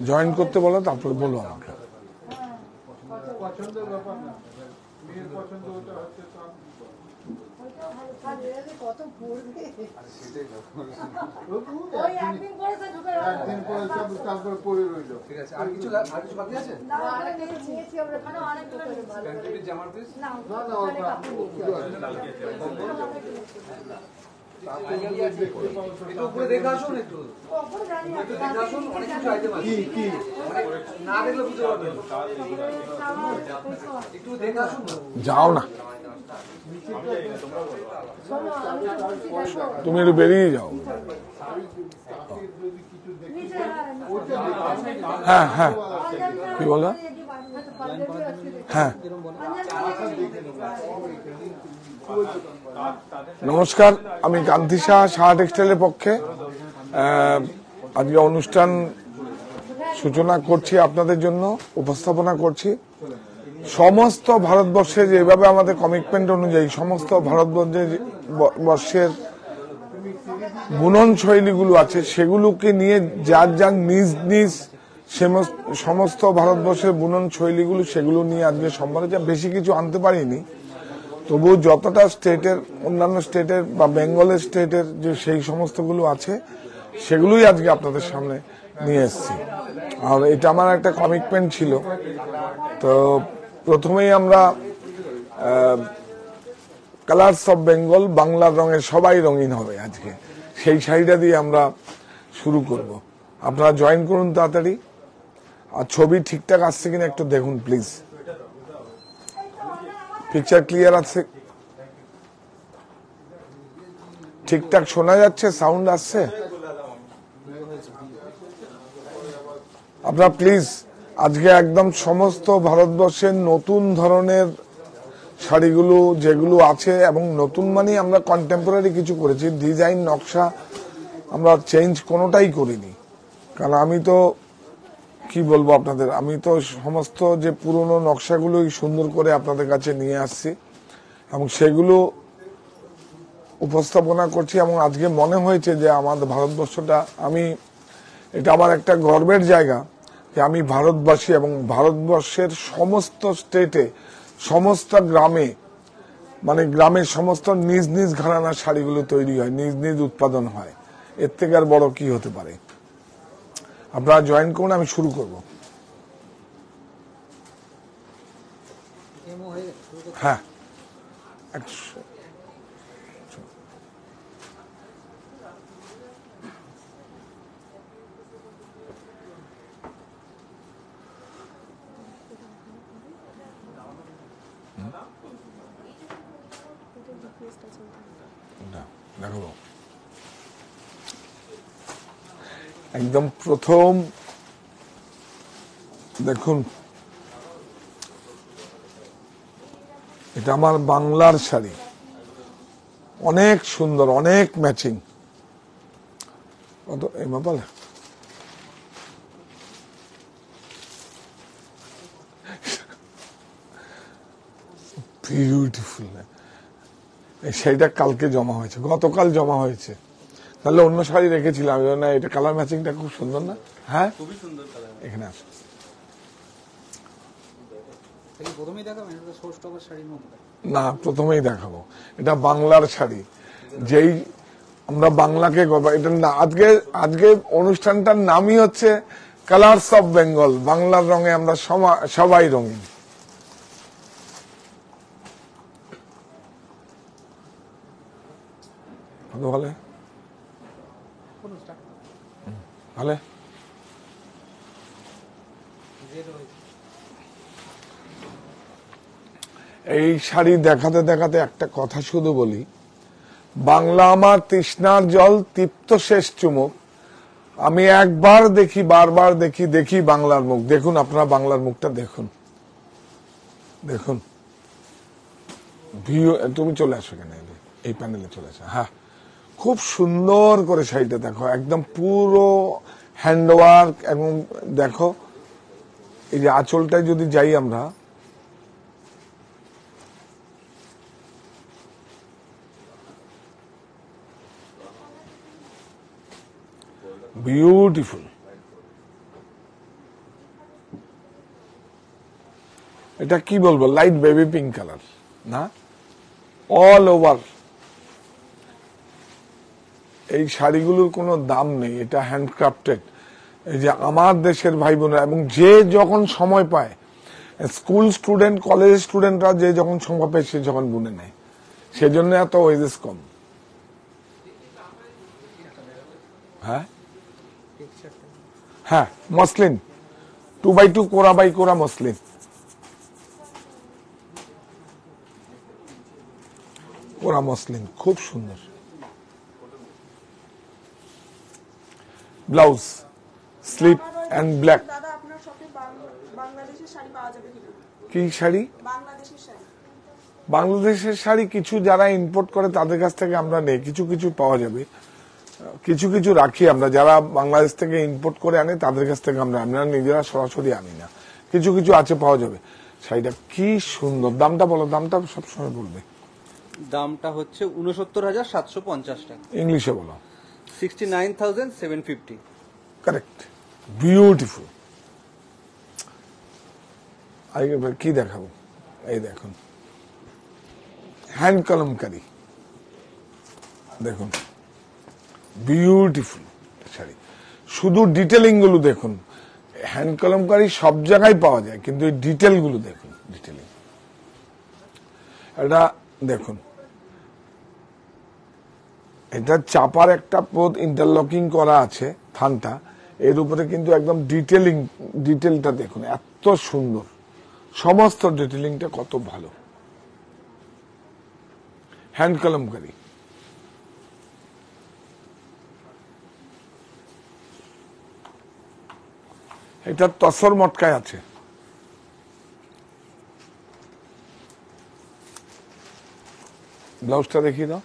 Join করতে বলো, তারপরে বলো আমাকে। পছন্দের ব্যাপার না, মেয়ের পছন্দ ওটা হচ্ছে একদিন পরে তারপরে পড়ে রইল। ঠিক আছে, আর কিছু বাকি আছে? যাও না, তুমি একটু বেরিয়ে যাও। হ্যাঁ হ্যাঁ, কি বলো? হ্যাঁ, নমস্কার, আমি কান্তি সাহা টেক্সটাইলের পক্ষে আজকে অনুষ্ঠান সূচনা করছি, আপনাদের জন্য উপস্থাপনা করছি। সমস্ত ভারতবর্ষে যেভাবে আমাদের কমিটমেন্ট অনুযায়ী সমস্ত ভারতবর্ষের বুনন শৈলীগুলো আছে, সেগুলোকে নিয়ে যার যার নিজ নিজ সমস্ত ভারতবর্ষের বুনন শৈলীগুলো সেগুলো নিয়ে আজকে সম্মানে বেশি কিছু আনতে পারিনি, তবু যতটা স্টেটের, অন্যান্য স্টেটের বা বেঙ্গলের স্টেটের যে সেই সমস্তগুলো আছে সেগুলোই আজকে আপনাদের সামনে নিয়ে এসেছি। আর এটা আমার একটা কমিটমেন্ট ছিল। তো প্রথমেই আমরা কালার্স অফ বেঙ্গল, বাংলার রঙের সবাই রঙিন হবে আজকে, সেই শাড়িটা দিয়ে আমরা শুরু করব। আপনারা জয়েন করুন তাড়াতাড়ি। আর ছবি ঠিকঠাক আসছে কিনা একটু দেখুন প্লিজ। পিকচার ক্লিয়ার আছে? ঠিকঠাক শোনা যাচ্ছে? সাউন্ড আসছে? আপনারা প্লিজ আজকে একদম সমস্ত ভারতবর্ষের নতুন ধরনের শাড়িগুলো যেগুলো আছে, এবং নতুন মানে আমরা কন্টেম্পোরারি কিছু করেছি, ডিজাইন নকশা আমরা চেঞ্জ কোনোটাই করিনি। কারণ আমি তো কি বলবো আপনাদের, আমি তো সমস্ত যে পুরনো নকশাগুলোই সুন্দর করে আপনাদের কাছে নিয়ে আসছি এবং সেগুলো উপস্থাপনা করছি। এবং আজকে মনে হয়েছে যে আমাদের ভারতবর্ষটা, এটা আমার একটা গর্বের জায়গা যে আমি ভারতবাসী, এবং ভারতবর্ষের সমস্ত স্টেটে, সমস্ত গ্রামে, মানে গ্রামের সমস্ত নিজ নিজ ঘরানার শাড়িগুলো তৈরি হয়, নিজ নিজ উৎপাদন হয়। এর থেকে আর বড় কি হতে পারে? আপনারা জয়েন করুন, আমি শুরু করব। হ্যাঁ, দেখো একদম প্রথম দেখুন, এটা আমার বাংলার শাড়ি, অনেক সুন্দর, অনেক ম্যাচিং। কত এই ব্যাপার, বিউটিফুল। সেইটা কালকে জমা হয়েছে, গতকাল জমা হয়েছে, তাহলে অন্য শাড়ি রেখেছিলাম না। এটা কালার ম্যাচিংটা খুব সুন্দর না? হ্যাঁ, খুবই সুন্দর কালার। এখানে আসো, না প্রথমেই দেখাবো। এটা বাংলার শাড়ি, যেই আমরা বাংলাকে এটা না, আজকে অনুষ্ঠানটার নামই হচ্ছে কালার্স অফ বেঙ্গল, বাংলার রঙে আমরা সবাই রঙিন। ভালো ভালো। এই শাড়ি দেখাতে দেখাতে একটা কথা শুধু বলি, বাংলা আমার তৃষ্ণার জল, তৃপ্ত শেষ চুমুক। আমি একবার দেখি, বারবার দেখি, দেখি বাংলার মুখ। দেখুন আপনারা বাংলার মুখটা দেখুন, দেখুন। তুমি চলে আসো, কেন এই প্যানেলে চলে আসো। হ্যাঁ, খুব সুন্দর করে শাড়িটা দেখো, একদম পুরো হ্যান্ডওয়ার্ক। এবং দেখো এই যে আঁচলটায় যদি যাই আমরা, বিউটিফুল। এটা কি বলবো, লাইট বেবি পিঙ্ক কালার না, অল ওভার। এই শাড়িগুলোর কোনো দাম নেই, এটা হ্যান্ডক্রাফটেড। এই যে আমার দেশের ভাই বোনেরা, এবং যে যখন সময় পায়, স্কুল স্টুডেন্ট, কলেজ স্টুডেন্টরা যে যখন সময় পায় সে যখন বুনে নেয়, সেজন্য এত ওয়েজেস কম। হ্যাঁ হ্যাঁ, মসলিন 2x2 কোরা বাই কোরা মসলিন, কোরা মসলিন, খুব সুন্দর। Blouse slip and black. দাদা আপনার শপে বাংলাদেশের শাড়ি পাওয়া যাবে কিনা? কি শাড়ি? বাংলাদেশের শাড়ি। বাংলাদেশের শাড়ি কিছু যারা ইম্পোর্ট করে তাদের কাছ থেকে আমরা নেই, কিছু কিছু পাওয়া যাবে, কিছু কিছু রাখি আমরা। যারা বাংলাদেশ থেকে ইম্পোর্ট করে আনে তাদের কাছ থেকে আমরা নিজেরা সরাসরি আনি না, কিছু কিছু আছে, পাওয়া যাবে। শাড়িটা কি সুন্দর। দামটা বলো, দামটা সবসময় বলবে। দামটা হচ্ছে 69,750 টাকা। ইংলিশে বলো। 69,750। Correct, beautiful. কি দেখাবো, এই দেখুন হ্যান্ড কলমকারি, দেখুন বিউটিফুল শাড়ি। শুধু ডিটেলিং গুলো দেখুন, হ্যান্ড কলমকারি সব জায়গায় পাওয়া যায়, কিন্তু এই ডিটেল গুলো দেখুন, ডিটেলিং। এটা দেখুন, এটা চাপার একটা পথ ইন্টারলকিং করা আছে থানটা, এর উপরে কিন্তু একদম ডিটেলিং, ডিটেলটা দেখুন এত সুন্দর, সমস্ত ডিটেলিংটা কত ভালো। হ্যান্ড কলমকারি। এটা তসর মটকায় আছে। ব্লাউজটা দেখিয়ে দাও।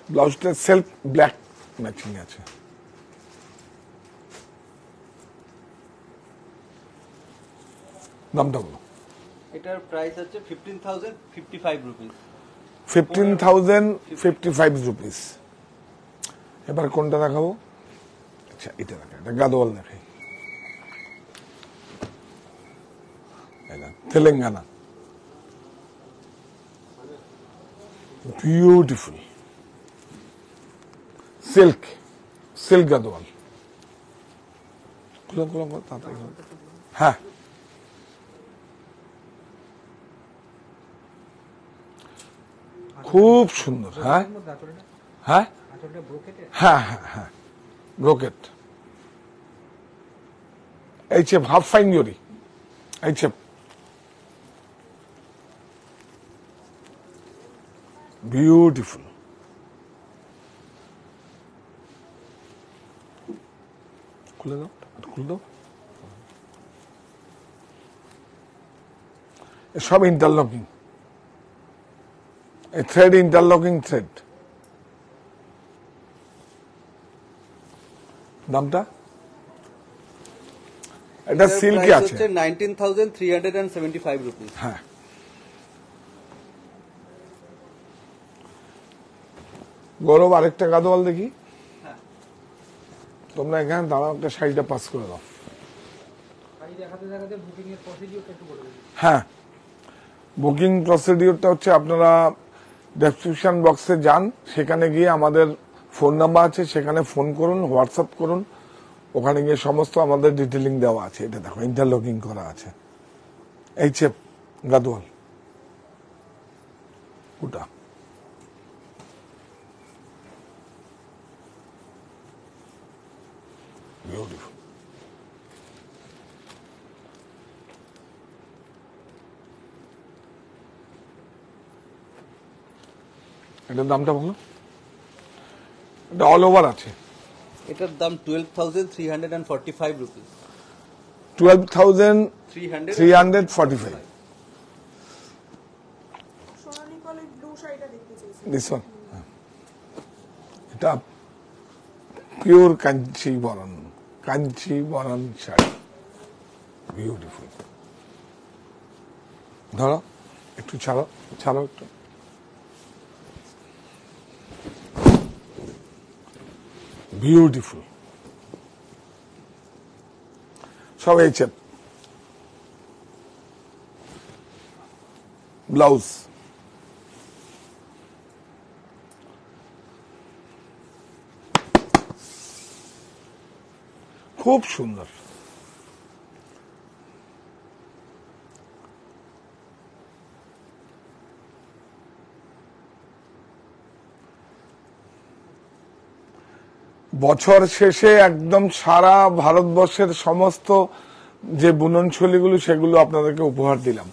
ব্লাউজটা সেলফ ব্ল্যাক ম্যাচিং আছে। দামটা বলো। এটার প্রাইস হচ্ছে 15,055 রুপিস। 15,055 রুপিস। এবার কোনটা দেখাবো? আচ্ছা এটা দেখা, এটা গাদোয়াল দেখাই। Telangana, beautiful silk, silk Gadwal. হ্যাঁ, খুব সুন্দর। হ্যাঁ হ্যাঁ হ্যাঁ হ্যাঁ হ্যাঁ, ব্রোকেট। এইচএফ হাফ ফাইন জরি, এইচএফ। বিউটিফুল। খুলে দাও, খুলে দাও। সব ইন্টারলকিং, থ্রেড ইন্টারলকিং থ্রেড। দামটা? এটা সিল্কে আছে। 19,375 রুপিস। হ্যাঁ, গৌরব আরেকটা গাদোয়াল দেখি। তোমরা এখানে দাঁড়াও, একটা শাড়িটা পাস করে দাও। হ্যাঁ, বুকিং প্রসিডিওরটা হচ্ছে আপনারা ডেসক্রিপশন বক্সে যান, সেখানে গিয়ে আমাদের ফোন নাম্বার আছে, সেখানে ফোন করুন, হোয়াটসঅ্যাপ করুন, ওখানে গিয়ে সমস্ত আমাদের ডিটেলিং দেওয়া আছে। এটা দেখো ইন্টারলকিং করা আছে, এইচএফ গাদোয়াল ওটা। বিউটিফুল। এটার দামটা বলো। এটা অল ওভার আছে। এটার দাম 12,345 রুপিস। 12,345। সোনালী কলের ব্লু শাড়িটা দেখতে চাইছি। দিস ওয়ান, এটা পিওর কাঞ্চিবরণ শাড়ি, বিউটিফুল। ধরো একটু ছাড়ো একটু। বিউটিফুল, সব এইচএফ। ব্লাউজ খুব সুন্দর। বছর শেষে একদম সারা ভারতবর্ষের সমস্ত যে বুনন শৈলীগুলো সেগুলো আপনাদেরকে উপহার দিলাম।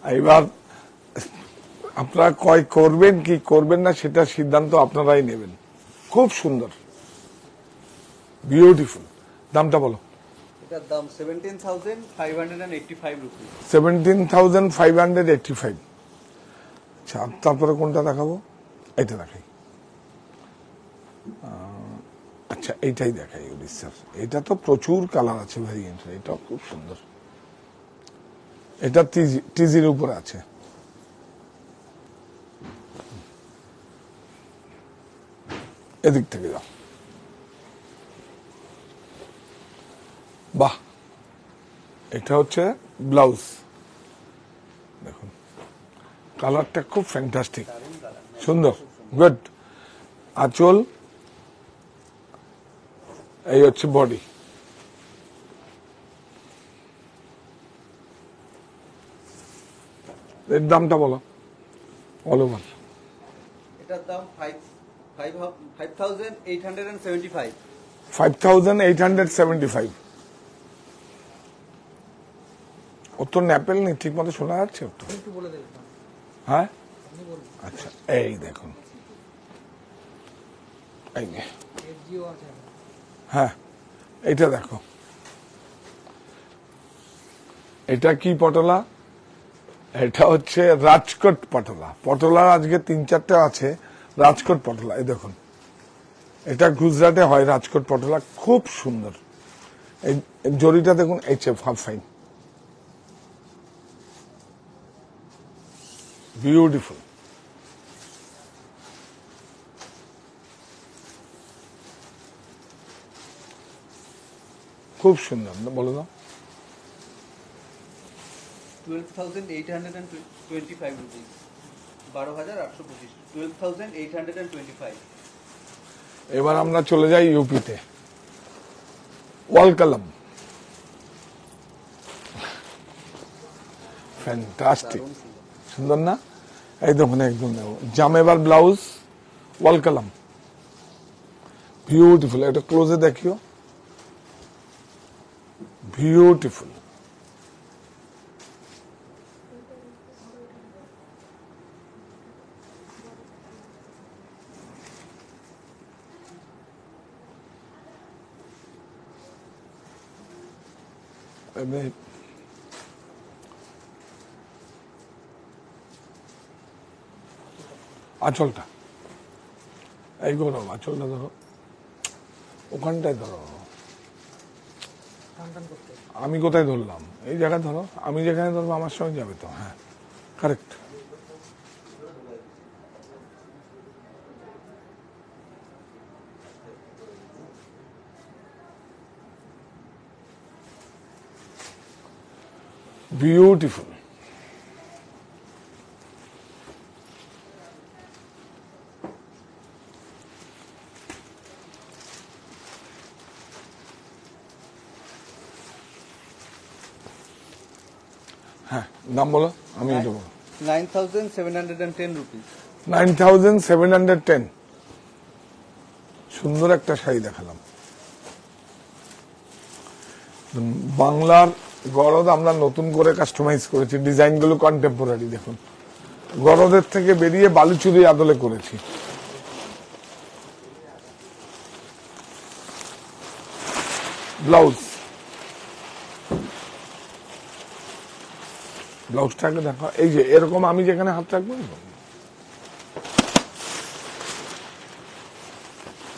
এবার আপনারা ক্রয় করবেন কি করবেন না সেটা সিদ্ধান্ত আপনারাই নেবেন। খুব সুন্দর, বিউটিফুল। দামটা বলো। এটার দাম 17,585 রুপিস। 17,585। আচ্ছা, তারপরে কোনটা দেখাবো? এটা দেখাই। আচ্ছা, এইটাই দেখাই উড়িষ্যার। এটা তো প্রচুর কালার আছে, ভ্যারিয়েন্ট। এটা খুব সুন্দর। এটা টিজির উপরে আছে। এদিক থেকে যাও। বাহ, এটা হচ্ছে ব্লাউজ। দেখুন কালারটা খুব ফ্যান্টাস্টিক, সুন্দর, গুড। আঁচল, এই হচ্ছে বডি। এর দামটা বলো, অল ওভার। এটার দাম 5,875। 5,875। ও তো ন্যাপেল নেই, ঠিক মতো শোনা যাচ্ছে একটু? হ্যাঁ, আচ্ছা, এই দেখুন, এই নে। হ্যাঁ, এইটা দেখো, এটা কি পটলা? এটা হচ্ছে রাজকোট পটলা। পটলা আজকে 3-4টা আছে, রাজকোট পটলা। এই দেখুন, এটা গুজরাটে হয়, রাজকোট পটলা। খুব সুন্দর। এই জরিটা দেখুন, এইচএফ হাফ ফাইন, বিউটিফুল। খুব সুন্দর, বলো দাও। 12,825 রুপিস। 12,825। 12,825। এবার আমরা চলে যাই ইউপিতে। ওয়াল কলম, ফ্যান্টাস্টিক, সুন্দর না? এই দেখুন, একদম জামেবার ব্লাউজ, ওয়াল কলম, বিউটিফুল। এটা ক্লোজে দেখিও, বিউটিফুল। আঁচলটা, এই গরম, আঁচলটা ধরো, ওখানটায় ধরো। আমি কোথায় ধরলাম? এই জায়গায় ধরো। আমি যেখানে ধরবো আমার সঙ্গে যাবে তো। হ্যাঁ, কারেক্ট। বিউটিফুল। হ্যাঁ, দাম বলো, আমি এটা বলো। 9,710 রুপিস। 9,710। সুন্দর একটা শাড়ি দেখালাম। বাংলার গরদ আমরা নতুন করে কাস্টমাইজ করেছি, ডিজাইনগুলো কন্টেম্পোরারি। দেখুন, গরদের থেকে বেরিয়ে বালুচুরি আদলে করেছি। ব্লাউজ, ব্লাউজটাকে দেখো, এই যে এরকম আমি যেখানে হাত রাখবো,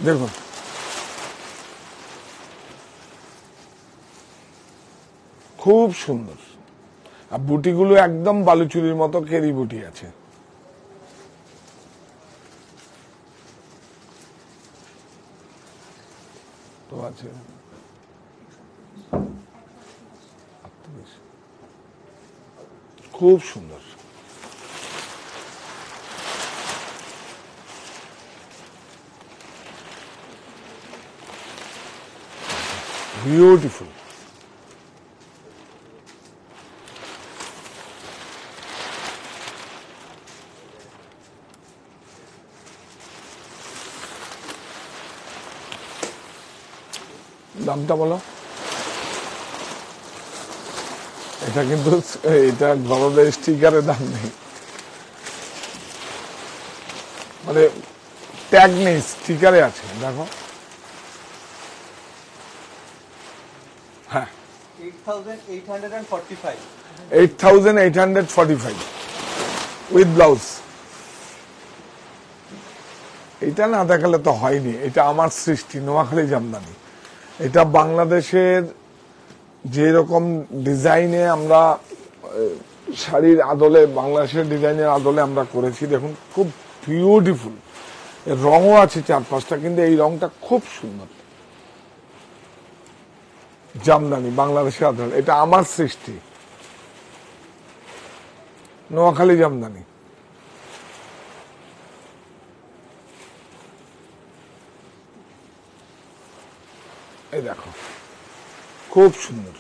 দেখুন খুব সুন্দর, আর বুটিগুলো একদম বালুচুরির মতো কেরি বুটি আছে। তো আছে খুব সুন্দর। বিউটিফুল। দামটা বলো। এটা কিন্তু এটা গরমের স্টিকারের দাম নেই, মানে ট্যাগ নেই, স্টিকারে আছে দেখো। হ্যাঁ 8,845 8,845 উইথ ব্লাউজ। এটা না দেখালে তো হয়নি, এটা আমার সৃষ্টি, নোয়াখালী জামদানি। এটা বাংলাদেশের যেরকম ডিজাইনে আমরা শাড়ির আদলে, বাংলাদেশের ডিজাইনের আদলে আমরা করেছি। দেখুন খুব বিউটিফুল, এর রঙও আছে 4-5টা, কিন্তু এই রংটা খুব সুন্দর। জামদানি বাংলাদেশের আদলে, এটা আমার সৃষ্টি, নোয়াখালী জামদানি। এই দেখো খুব সুন্দর।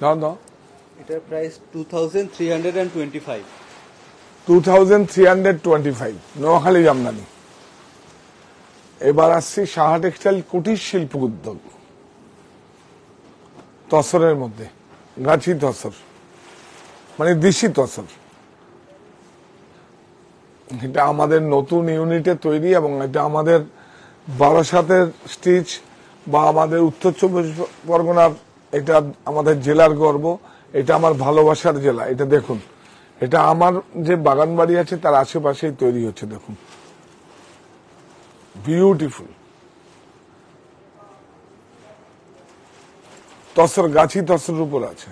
দাও দাও। এটার প্রাইস 2,325 2,325 নোয়াখালী জামদানি। এবার আসছি সাহা টেক্সটাইল কুটির শিল্প উদ্যোগ, তসরের মধ্যে গাছি তসর, মানে দেশি তসর। এটা আমাদের নতুন ইউনিটে তৈরি, এবং এটা আমাদের বারাসাতের স্টিচ বা আমাদের উত্তর চব্বিশ পরগনার, এটা আমাদের জেলার গর্ব, এটা আমার ভালোবাসার জেলা। এটা দেখুন, এটা আমার যে বাগান বাড়ি আছে তার আশেপাশেই তৈরি হচ্ছে। দেখুন বিউটিফুল তসর, গাছি তসর উপর আছে।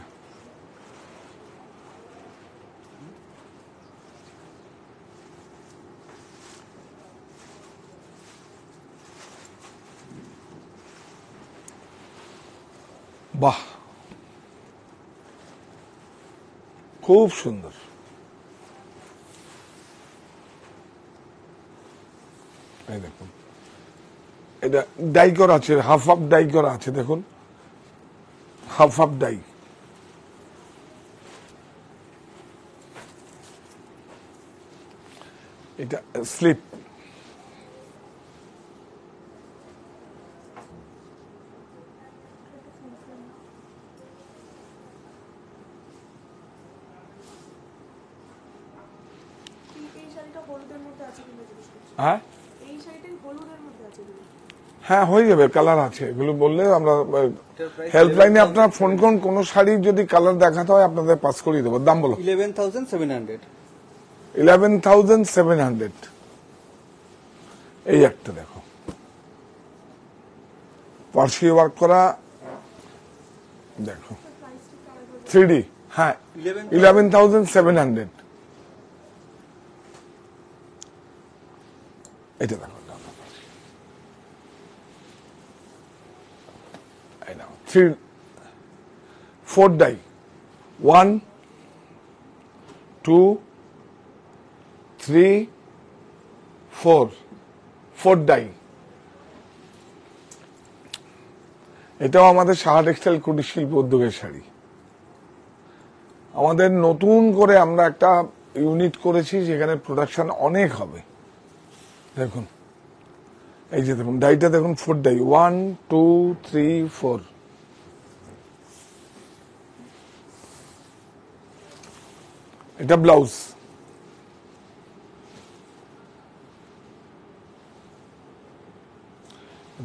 বাহ খুব সুন্দর। এই দেখুন এটা ডাই করা আছে, হাফ হাফ ডাই করা আছে। দেখুন হাফ হাফ ডাই। এটা স্লিপ। এই শাড়িটা হলুদের মধ্যে আছে কিনা জিজ্ঞেস করছি। হ্যাঁ এই শাড়িটাই হলুদের মধ্যে আছে কিনা? হ্যাঁ হয়ে যাবে, কালার আছে, এগুলো বললে আমরা হেল্পলাইনে আপনারা ফোন করুন। কোন শাড়ি যদি কালার দেখাতে হয় আপনাদের পাস করিয়ে দেবো। দাম বলো। 11,700 11,700। এই একটা দেখো, পার্সি ওয়ার্ক করা, দেখো 3D। হ্যাঁ 11,700। এটা দেখো, এই নাও 4 ডাই, 1 2 3 4 ডাই। এটাও আমাদের সাহা টেক্সটাইল কুটির শিল্প উদ্যোগের শাড়ি। আমাদের নতুন করে আমরা একটা ইউনিট করেছি, যেখানে প্রোডাকশন অনেক হবে। দেখুন এই যে দেখুন ডাইটা দেখুন, 4 ডাই, 1 2 3 4। এটা ব্লাউজ,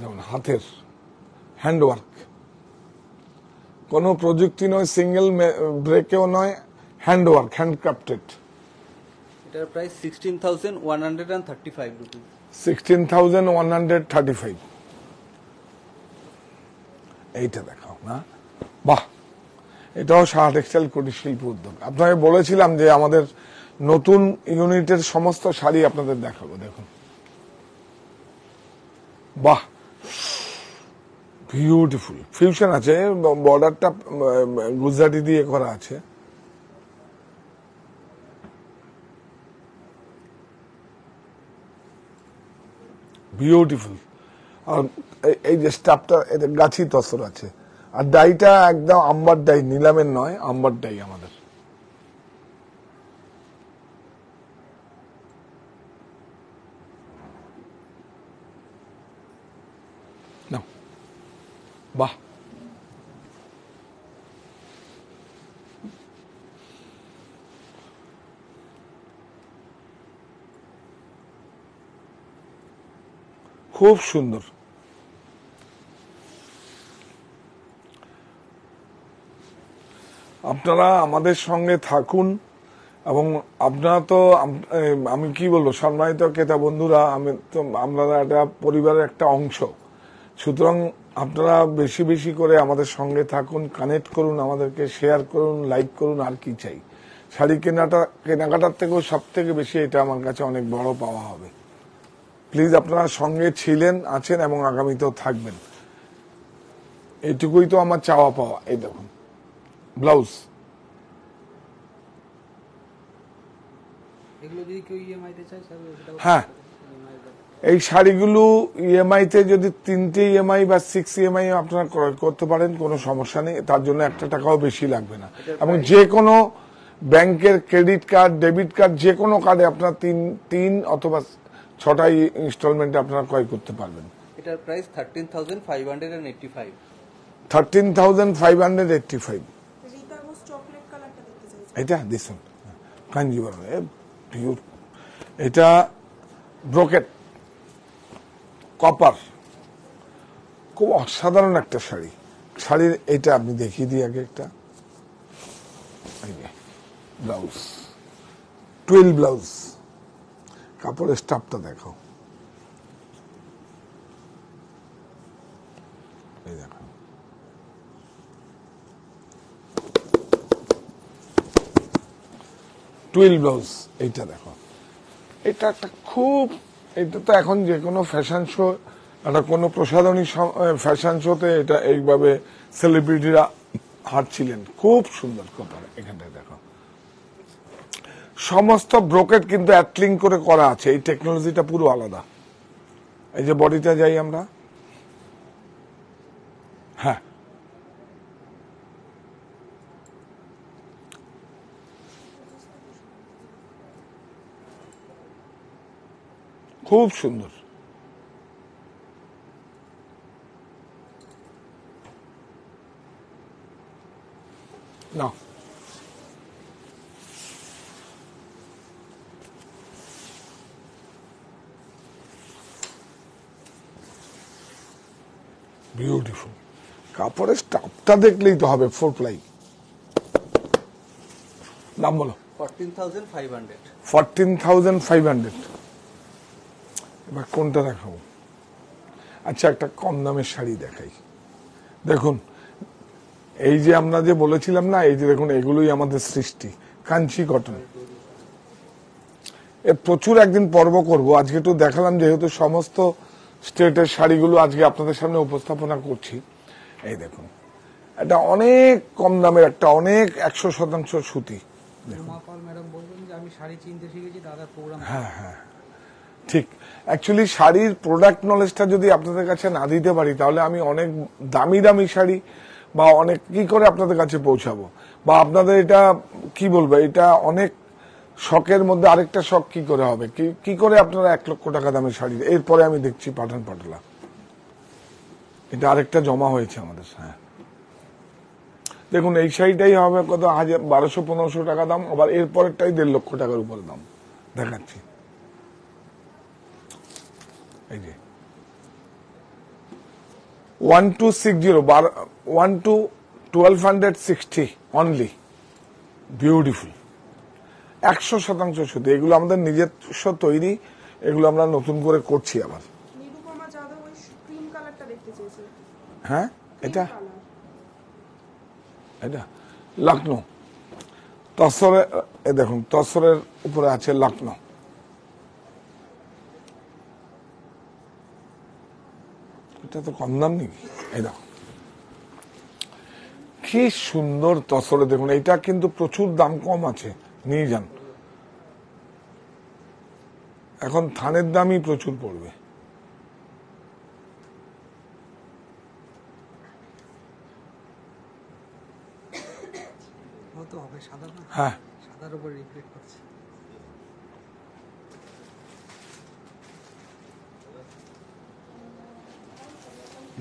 যেমন হাতের হ্যান্ডওয়ার্ক, কোনো প্রযুক্তি নয়, সিঙ্গেল ব্রেকেও নয়, হ্যান্ডওয়ার্ক, হ্যান্ডক্রাফটেড। এটার প্রাইস 16,135 রুপিস। 16,135। এইটা দেখাও না, বাহ, এটাও সাহা টেক্সটাইল কুটির শিল্প উদ্যোগ। আপনাকে বলেছিলাম যে আমাদের নতুন ইউনিটের সমস্ত শাড়ি আপনাদের দেখাবো। দেখুন, বাহ, বিউটিফুল ফিউশন আছে, বর্ডারটা গুজরাটি দিয়ে করা আছে। বিউটিফুল। আর এই যে স্টাফটা, এটা গাছি তসর আছে, আর ডাইটা একদম আম্বার ডাই, নিলামের নয়, আম্বার ডাই আমাদের। বাহ, খুব সুন্দর। আপনারা আমাদের সঙ্গে থাকুন, এবং আপনারা তো আমি কি বলবো, সম্মানিত ক্রেতা বন্ধুরা, আপনারা একটা পরিবারের একটা অংশ, সুতরাং আপনারা বেশি বেশি করে আমাদের সঙ্গে থাকুন, কানেক্ট করুন, আমাদেরকে শেয়ার করুন, লাইক করুন। আর কি চাই? শাড়ি কেনাকাটার থেকেও সব থেকে বেশি এটা আমার কাছে অনেক বড় পাওয়া হবে। প্লিজ আপনারা সঙ্গে ছিলেন, আছেন এবং আগামীতেও থাকবেন, এইটুকুই তো আমার চাওয়া পাওয়া। এই দেখুন ব্লাউজ, হ্যাঁ, এই শাড়িগুলো ইএমআই তে যদি 3টে ইএমআই বা 6 ইএমআই আপনারা ক্রয় করতে পারেন, কোনো সমস্যা নেই, তার জন্য 1 টাকাও বেশি লাগবে না। এবং যে কোনো ব্যাংকের ক্রেডিট কার্ড, ডেবিট কার্ড, যে কোনো কার্ডে আপনারা 3 অথবা 6টা ইনস্টলমেন্টে আপনারা ক্রয় করতে পারবেন। এটার প্রাইস 13,585। 13,585। রিতা ঘোষ চকলেট কালারটা দেখতে চাইছি। এটা দিছেন কাঞ্জিবরম, পিওর। এটা ব্রোকেট কপার, খুব অসাধারণ একটা শাড়ি। শাড়ির এটা আপনি দেখিয়ে দিই আগে একটা ব্লাউজ, টুয়েল ব্লাউজ, কাপড়ের স্টাফটা দেখো, এই দেখো, টুয়েল ব্লাউজ। এইটা দেখো, এটা একটা খুব, এটা তো এখন যে কোনো ফ্যাশন শো, একটা কোনো প্রসাধনী ফ্যাশন শোতে এটা এইভাবে সেলিব্রিটিরা হাঁটছিলেন। খুব সুন্দর কপাল। এখানটায় দেখো, সমস্ত ব্রোকেট কিন্তু অ্যাটলিং করে করা আছে, এই টেকনোলজিটা পুরো আলাদা। এই যে বডিটা যাই আমরা, হ্যাঁ, খুব সুন্দর। না, বিউটিফুল। কাপড়ের স্টাফটা দেখলেই তো হবে, 4 প্লাই। দাম বলো। 14,500। 14,500। এবার কোনটা দেখাবো? আচ্ছা, একটা কম দামের শাড়ি দেখাই। দেখুন, এই যে আমরা যে বলেছিলাম না, এই যে দেখুন, এগুলোই আমাদের সৃষ্টি, কাঞ্চি কটন। এর প্রচুর একদিন পর্ব করব, আজকে তো দেখালাম যেহেতু সমস্ত স্টেটের শাড়িগুলো আজকে আপনাদের সামনে উপস্থাপনা করছি। এই দেখুন, এটা অনেক কম দামের একটা, অনেক 100% সুতি। হ্যাঁ হ্যাঁ, ঠিক। অ্যাকচুয়ালি শাড়ির প্রোডাক্ট নলেজটা যদি আপনাদের কাছে না দিতে পারি, তাহলে আমি অনেক দামি দামি শাড়ি বা অনেক কি করে আপনাদের কাছে পৌঁছাবো, বা আপনাদের এটা কি বলবো, এটা অনেক শখের মধ্যে আরেকটা শখ কি করে হবে, কি করে আপনারা 1 লক্ষ টাকা দামের শাড়ি। এরপরে আমি দেখছি পাঠান পাটলা, এটা আরেকটা জমা হয়েছে আমাদের। হ্যাঁ, দেখুন, এই শাড়িটাই হবে কত, 1200-1500 টাকা দাম, আবার এরপরেরটাই 1.5 লক্ষ টাকার উপরে দাম দেখাচ্ছি। এই যে 1260 1260 অনলি। বিউটিফুল, 100% শুধু। এগুলো আমাদের নিজস্ব তৈরি, এগুলো আমরা নতুন করে করছি আবার। নিরুপমা যাদব ওই ক্রিম কালারটা দেখতে চেয়েছে। হ্যাঁ, এটা কালার এটা লখনৌ তসরে, এ দেখুন তসরের উপরে আছে লখনৌ। এটা তো কম দাম নাকি? এই দেখো কি সুন্দর তসরে, দেখুন এটা কিন্তু প্রচুর দাম কম আছে, নিয়ে যান। এখন থানের দামই প্রচুর পড়বে। তো হবে সাদা না, হ্যাঁ, সাদার উপর রিফ্লেক্ট করছে।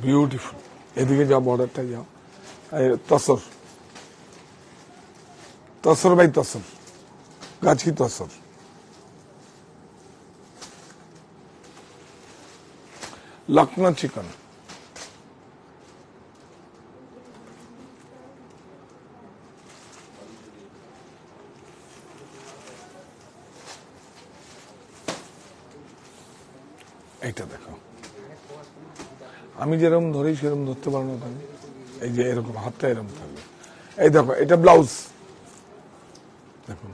বিউটিফুল। এদিকে যাও, বর্ডারটা যাও। এই তসর, তসর বাই তসর, গাছি তসর। লখনৌ চিকন, এইটা দেখো, আমি যেরকম ধরি সেরকম ধরতে পারো না তুমি। এই যে এরকম হাতটা এরকম থাকবে। এই দেখো, এটা ব্লাউজ দেখুন,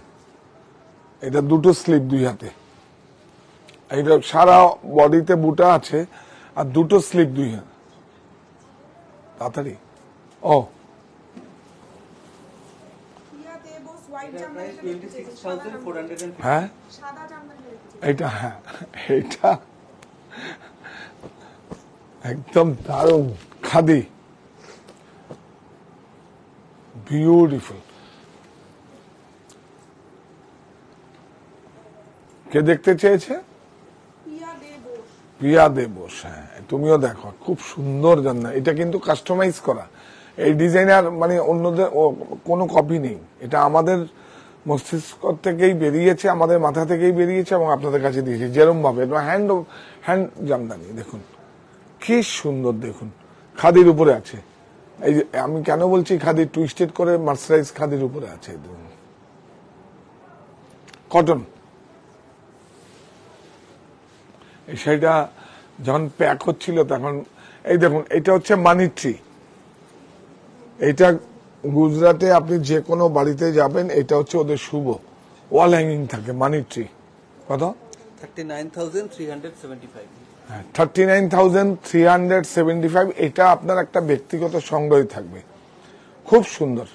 এটা দুটো স্লিপ দুই হাতে। এইটা সারা বডিতে বুটা আছে আর দুটো স্লিপ দুই হাতে। তাড়াতাড়ি ও প্রিয়া দেবস হোয়াইট এটার প্রাইস জামদানিটা দেখতে চেয়েছে। সাদা 26,450। হ্যাঁ, সাদা জামদানিটা দেখতে চেয়েছে। এইটা হ্যাঁ, এইটা একদম দারুণ খাদি, বিউটিফুল। কে দেখতে চেয়েছে? প্রিয়া দেবস। প্রিয়া দেবস, হ্যাঁ তুমিও দেখো, খুব সুন্দর জান্না। এটা কিন্তু কাস্টমাইজ করা, এই ডিজাইনার মানে অন্যদের কোনো কপি নেই। এটা আমাদের মস্তিষ্ক থেকেই বেরিয়েছে, আমাদের মাথা থেকেই বেরিয়েছে এবং আপনাদের কাছে দিয়েছে যেরকম ভাবে। হ্যান্ড হ্যান্ড জামদানি দেখুন কি সুন্দর, দেখুন খাদির উপরে আছে। এই যে আমি কেন বলছি খাদি, টুইস্টেড করে মার্সারাইজ খাদির উপরে আছে। কটন, এই শাড়িটা যখন প্যাক হচ্ছিল তখন, এই দেখুন এটা হচ্ছে মানি ট্রি। এইটা গুজরাটে আপনি যে কোনো বাড়িতে যাবেন, এটা হচ্ছে ওদের শুভ, ওয়াল হ্যাঙ্গিং থাকে মানি ট্রি। কত? 39,375। 39,375। এটা আপনার একটা ব্যক্তিগত সংগ্রহ থাকবে, খুব সুন্দর।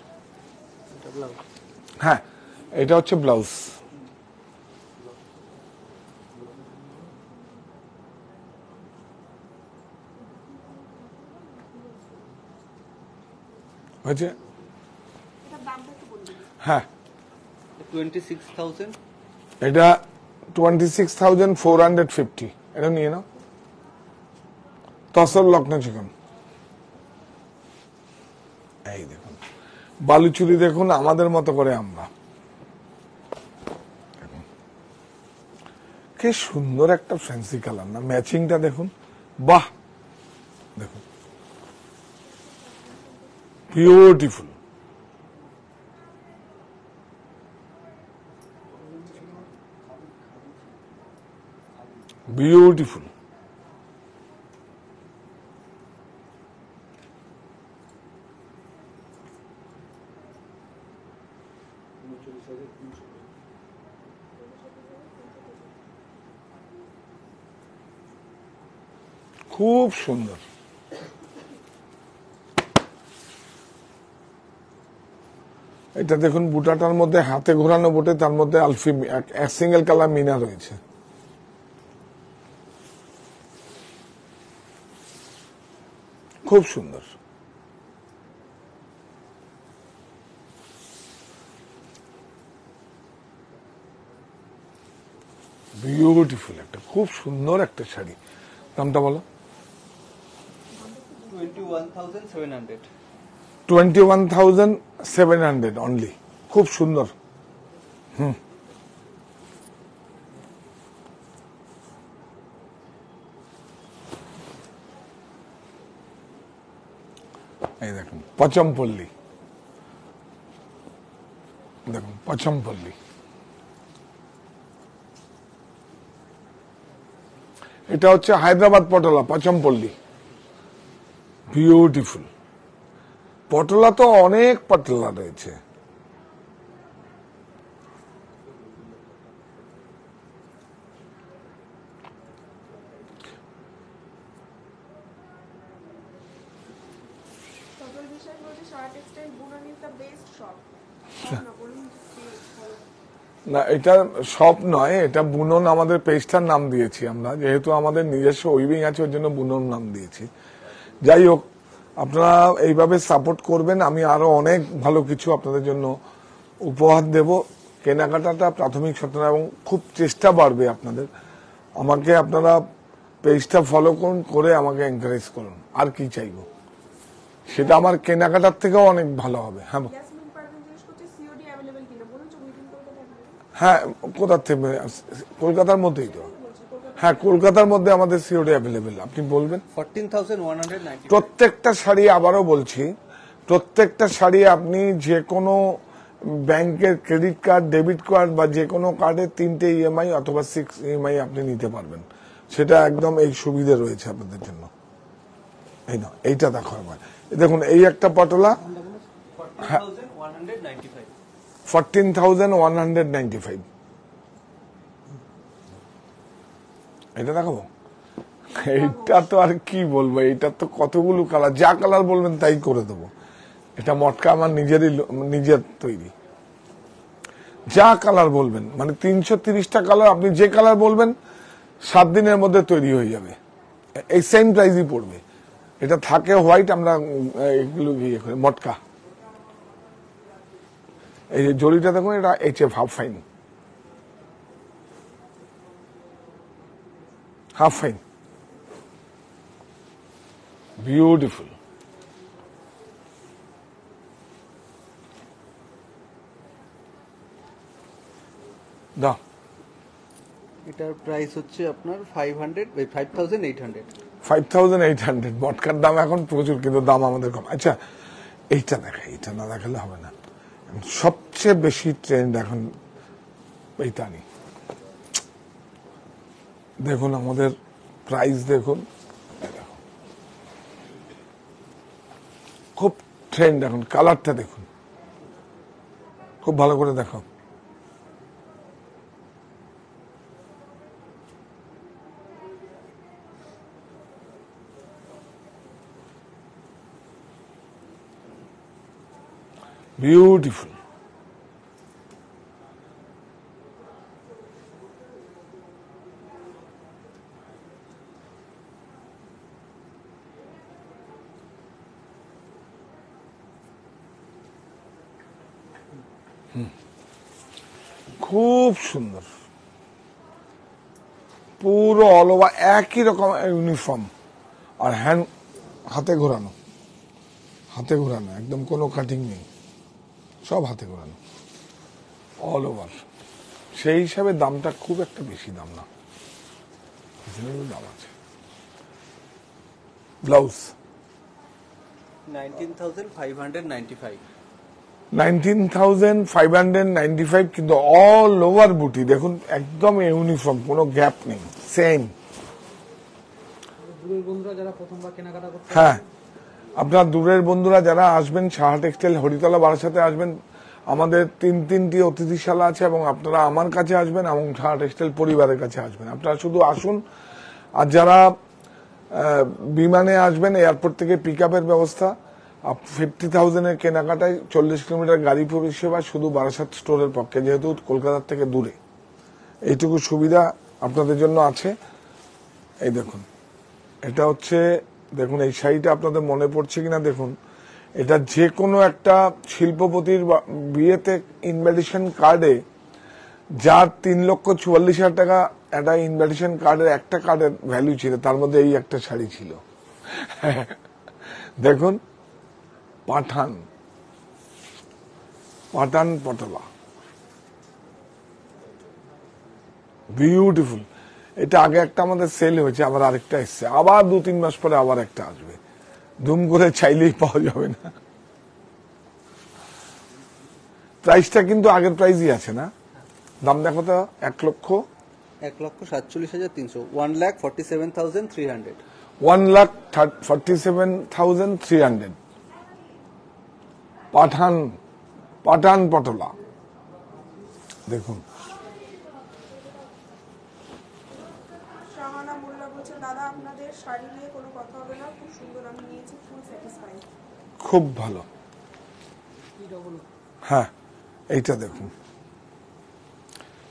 এটা ব্লাউজ। হ্যাঁ, এটা হচ্ছে ব্লাউজ। হয়েছে? এটার দামটা একটু বলে দিন। হ্যাঁ, 26,000। এটা 26,450। এটা নিয়ে নাও। তসর লখনৌ চিকন। এই দেখুন বালুচুরি, দেখুন আমাদের মতো করে আমরা। দেখুন কি সুন্দর একটা ফ্যান্সি কালার না, ম্যাচিংটা দেখুন, বাহ দেখুন বিউটিফুল। বিউটিফুল, খুব সুন্দর। এটা দেখুন বুটাটার মধ্যে হাতে ঘোরানো বুটে, তার মধ্যে আলফি এক সিঙ্গেল কালার মিনা রয়েছে। খুব সুন্দর। বিউটিফুল একটা, খুব সুন্দর একটা শাড়ি। দামটা বলো। 21,700। 21,700 অনলি। খুব সুন্দর। এই দেখুন পচমপল্লী, দেখুন পচমপল্লী, এটা হচ্ছে হায়দ্রাবাদ পটোলা, পচমপল্লী, বিউটিফুল। পটোলা তো অনেক পটোলা রয়েছে। সজল বিশ্বাস বলছে সারা টেক্সটাইল বুনান ইজ দ্য বেস্ট শপ। না বলুন না, এটা সব নয়, এটা বুনন আমাদের পেজটার নাম দিয়েছি আমরা, যেহেতু আমাদের নিজস্ব উইভিং আছে ওর জন্য বুনন নাম দিয়েছি। যাই হোক, আপনারা এইভাবে সাপোর্ট করবেন, আমি আরো অনেক ভালো কিছু আপনাদের জন্য উপহার দেব। কেনাকাটাটা প্রাথমিক সচেতন এবং খুব চেষ্টা বাড়বে আপনাদের। আমাকে আপনারা পেজটা ফলো করুন, করে আমাকে এনকারেজ করুন, আর কি চাইবো, সেটা আমার কেনাকাটার থেকেও অনেক ভালো হবে। হ্যাঁ ইয়াসমিন পারভিন জিজ্ঞেস করছে সিওডি অ্যাভেলেবল কিনা, বলুন তো উইদিন কলকাতা available? হ্যাঁ, কোথার থেকে? কলকাতার মধ্যেই তো। হ্যাঁ, কলকাতার মধ্যে আমাদের সিওডি অ্যাভেলেবেল। আপনি বলবেন। 14,190 প্রত্যেকটা শাড়ি, আবারও বলছি, প্রত্যেকটা শাড়ি আপনি যে কোনো ব্যাংকের ক্রেডিট কার্ড, ডেবিট কার্ড বা যে কোনো কার্ডে 3টে ইএমআই অথবা 6 ইএমআই আপনি নিতে পারবেন। সেটা একদম এই সুবিধা রয়েছে আপনাদের জন্য। এই না, এইটা দেখো আমার, দেখুন এই একটা পটোলা 14,195 14,195। এটা দেখাবো, এইটা তো আর কি বলবো, এইটা তো কতগুলো কালার, যা কালার বলবেন তাই করে দেবো। এটা মটকা আমার নিজের তৈরি, যা কালার বলবেন, মানে 330টা কালার, আপনি যে কালার বলবেন 7 দিনের মধ্যে তৈরি হয়ে যাবে, এই সেম প্রাইসই পড়বে। এটা থাকে হোয়াইট, আমরা এগুলো ইয়ে করি মটকা। এই যে জরিটা দেখুন, এটা HF half fine, half fine, beautiful. দাও, এটার প্রাইস হচ্ছে আপনার 5,800 5,800। মটকার দাম এখন প্রচুর, কিন্তু দাম আমাদের কম। আচ্ছা, এইটা দেখাই, এইটা না দেখালে হবে না। সবচেয়ে বেশি ট্রেন্ড এখন এইটা নেই। দেখুন আমাদের প্রাইস, দেখুন এই দেখুন, খুব ট্রেন্ড এখন। কালারটা দেখুন, খুব ভালো করে দেখো। বিউটিফুল। খুব সুন্দর, পুরো অল ওভার একই রকম ইউনিফর্ম, আর হাতে ঘোরানো, হাতে ঘোরানো, একদম কোনো কাটিং নেই, সব হাতে ঘোরানো অল ওভার। সেই হিসাবে দামটা খুব একটা বেশি দাম না, দাম আছে। ব্লাউজ 19,595 19,595, কিন্তু অল ওভার বুটি দেখুন, একদম ইউনিফর্ম, কোনো গ্যাপ নেই, সেম। দূরের বন্ধুরা যারা প্রথমবার কেনাকাটা করতে হ্যাঁ, আপনার দূরের বন্ধুরা যারা আসবেন, সাহা টেক্সটাইল হরিতলা বারাসাতে আসবেন, আমাদের 3টি অতিথিশালা আছে, এবং আপনারা আমার কাছে আসবেন এবং সাহা টেক্সটাইল পরিবারের কাছে আসবেন। আপনারা শুধু আসুন। আর যারা বিমানে আসবেন, এয়ারপোর্ট থেকে পিক আপের ব্যবস্থা, 50,000-এর কেনাকাটায় 40 কিলোমিটার গাড়ি পরিষেবা শুধু বারাসাত স্টোরের পক্ষে, যেহেতু কলকাতার থেকে দূরে, এইটুকু সুবিধা আপনাদের জন্য আছে। এই দেখুন, এটা হচ্ছে, দেখুন এই শাড়িটা আপনাদের মনে পড়ছে কিনা দেখুন, এটা যে কোনো একটা শিল্পপতির বিয়েতে ইনভিটেশন কার্ডে, যার 3,44,000 টাকা একটা ইনভিটেশন কার্ডের, একটা কার্ডের ভ্যালু ছিল, তার মধ্যে এই একটা শাড়ি ছিল। দেখুন, পাঠান পটোলা, বিউটিফুল। এটা আগে একটা আমাদের সেল হয়েছে, আবার আরেকটা এসছে, আবার 2-3 মাস পরে আবার একটা আসবে। দুম করে চাইলেই পাওয়া যাবে না। প্রাইসটা কিন্তু আগের প্রাইসই আছে না? দাম দেখো তো, 1,47,300 1,47,300 1,47,300 পাঠান পটোলা। দেখুন, শাহানা মোল্লা বলছে, দাদা আপনাদের শাড়ি নিয়ে কোনো কথা হবে না, খুব সুন্দর, আমি নিয়েছি, ফুল স্যাটিসফাইড। খুব ভালো। হ্যাঁ, এইটা দেখুন,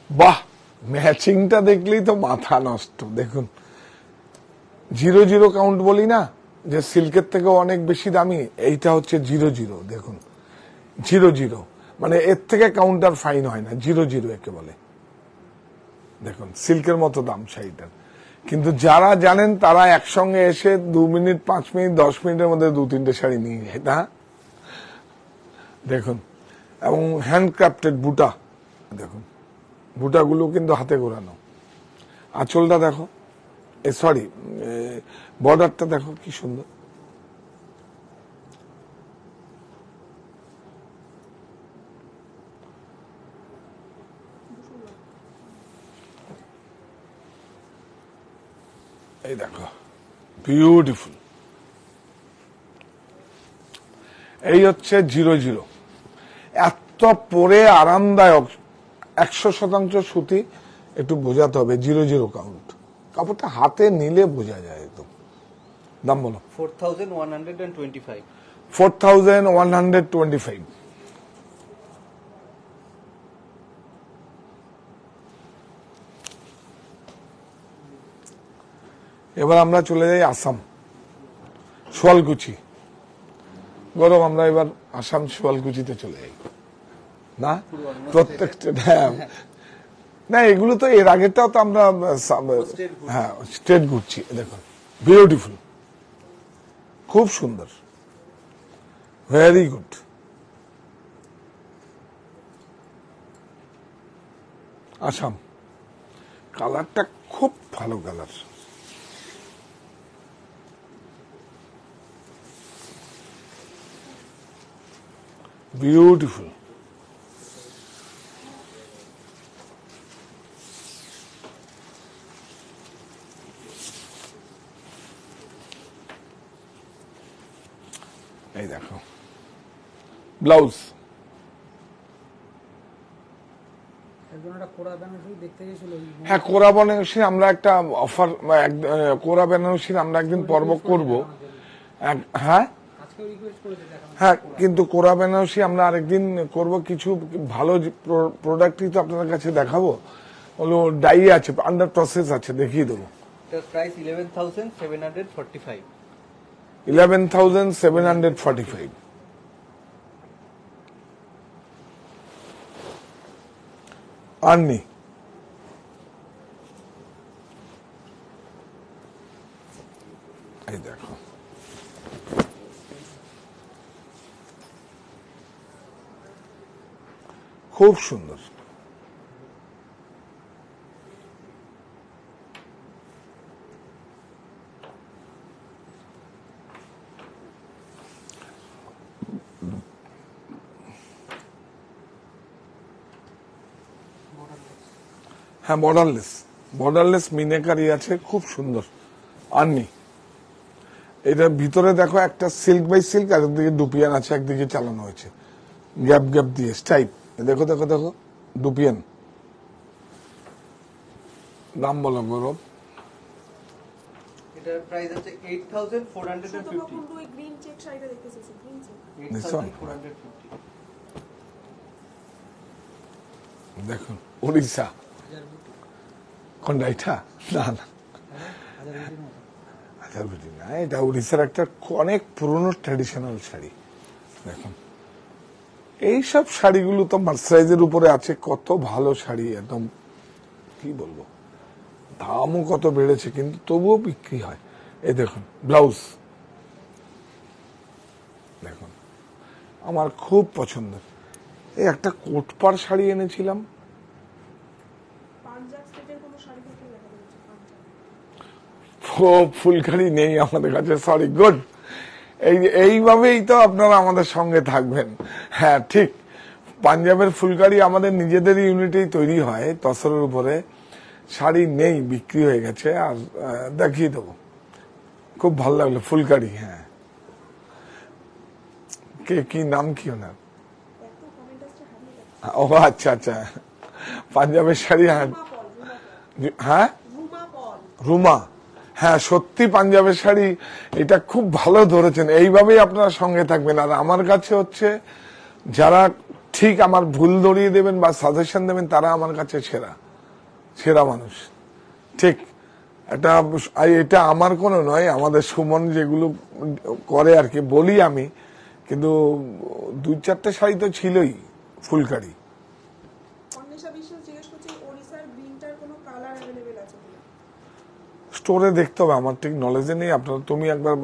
বাহ, ম্যাচিংটা দেখলেই তো মাথা নষ্ট। দেখুন, 00 কাউন্ট বলি না, যে সিল্কের থেকে অনেক বেশি দামি, এইটা হচ্ছে 00। দেখুন, 00 মানে এর থেকে কাউন্টার ফাইন হয় না, 00 একে বলে। দেখুন, সিল্কের মতো দাম শাড়িটার। কিন্তু যারা জানেন তারা একসঙ্গে এসে 2 মিনিট, 5 মিনিট, 10 মিনিটের মধ্যে 2-3টে শাড়ি নিয়ে যায় না। দেখুন, এবং হ্যান্ডক্রাফটেড বুটা, দেখুন বুটাগুলো কিন্তু হাতে ঘোরানো। আঁচলটা দেখো, সরি, বর্ডারটা দেখো কি সুন্দর। এই দেখো, বিউটিফুল। এই হচ্ছে 00। এত পরে আরামদায়ক, 100% সুতি। একটু বোঝাতে হবে 00 কাউন্ট। কাপড়টা হাতে নিলে বোঝা যায় একদম। দাম বলো। 4,125 4,125। এবার আমরা চলে যাই আসাম, সোয়ালকুচি। গরম, আমরা এবার আসাম সোয়ালকুচিতে চলে যাই না। প্রত্যেকটা, হ্যাঁ, না এগুলো তো এর আগেরটাও তো আমরা, হ্যাঁ, স্টেট ঘুরছি। দেখুন, বিউটিফুল, খুব সুন্দর, ভেরি গুড। আসাম, কালারটা খুব ভালো কালার। বিউটিফুল। এই দেখো ব্লাউজ। একজন একটা কোরা বেনারসি দেখতে গেছিল, হ্যাঁ, কোরা বেনারসি আমরা একটা অফার, কোরা বেনারসির আমরা একদিন পর্ব করব। হ্যাঁ আজকেও রিকোয়েস্ট করেছে দেখানো। হ্যাঁ, কিন্তু কোরা বেনারসি আমরা আরেকদিন করব। কিছু ভালো প্রোডাক্টই তো আপনাদের কাছে দেখাবো। হলো ডাই আছে, আন্ডার প্রসেস আছে, দেখিয়ে দেবো। এটার প্রাইস 11,745 11,745। আননি, এই দেখো, খুব সুন্দর। হ্যাঁ, বর্ডারলেস মিনেকারি আছে, খুব সুন্দর। আননি, এটার ভিতরে দেখো একটা সিল্ক বাই সিল্ক, আর একদিকে ডুপিয়ান আছে, একদিকে চালানো হয়েছে গ্যাপ গ্যাপ দিয়ে স্টাইপ। দেখো দেখো দেখো, ডুপিয়ান। দাম বলো গৌরব। এটার প্রাইস হচ্ছে সুতপা 8,450 কুন্ডু ওই গ্রিন চেক শাড়িটা দেখতে চেয়েছে, গ্রিন চেক। 8,450 দেখুন, উড়িষ্যা। কোনটা এটা? না না, হাজারবিটি না, এটা উড়িষ্যার একটা অনেক পুরনো ট্র্যাডিশনাল শাড়ি। দেখুন, এইসব শাড়িগুলো তো মার্সারাইজের উপরে আছে, কত ভালো শাড়ি, একদম কি বলবো, দামও কত বেড়েছে, কিন্তু তবুও বিক্রি হয়। এই দেখুন ব্লাউজ, দেখুন আমার খুব পছন্দের। এই একটা কোটপাড় শাড়ি এনেছিলাম, পাঞ্জাব স্টেটের কোনো শাড়ি থাকলে দেখা যাচ্ছে, পাঞ্জাব। ফুলকারি নেই আমাদের কাছে, সরি। গুড, এইভাবেই তো আপনারা আমাদের সঙ্গে থাকবেন। হ্যাঁ ঠিক, পাঞ্জাবের ফুলকারি আমাদের নিজেদের ইউনিটেই তৈরি হয়, তসরের উপরে। শাড়ি নেই, বিক্রি হয়ে গেছে। আর দেখিয়ে দেবো, খুব ভালো লাগলো ফুলকারি। হ্যাঁ, কি নাম কি ওনার? এত কমেন্ট আসছে হারিয়ে ও যাচ্ছে। আচ্ছা আচ্ছা, পাঞ্জাবের শাড়ি। হ্যাঁ হ্যাঁ, রুমা পল। রুমা। হ্যাঁ সত্যি পাঞ্জাবের শাড়ি, এটা খুব ভালো ধরেছেন। এইভাবেই আপনারা সঙ্গে থাকবেন। আর আমার কাছে হচ্ছে যারা ঠিক আমার ভুল ধরিয়ে দেবেন বা সাজেশন দেবেন, তারা আমার কাছে সেরা মানুষ। ঠিক, এটা আমার কোনো নয়, আমাদের সুমন যেগুলো করে আর কি বলি আমি, কিন্তু 2-4টে শাড়ি তো ছিলই ফুলকারি। অন্বেষা বিশ্বাস জিজ্ঞেস করছে ওড়িশার গ্রিনটার কোনো কালার অ্যাভেলেবেল আছে কিনা? স্টোরে দেখতে হবে, আমার ঠিক নলেজে নেই। তুমি একবার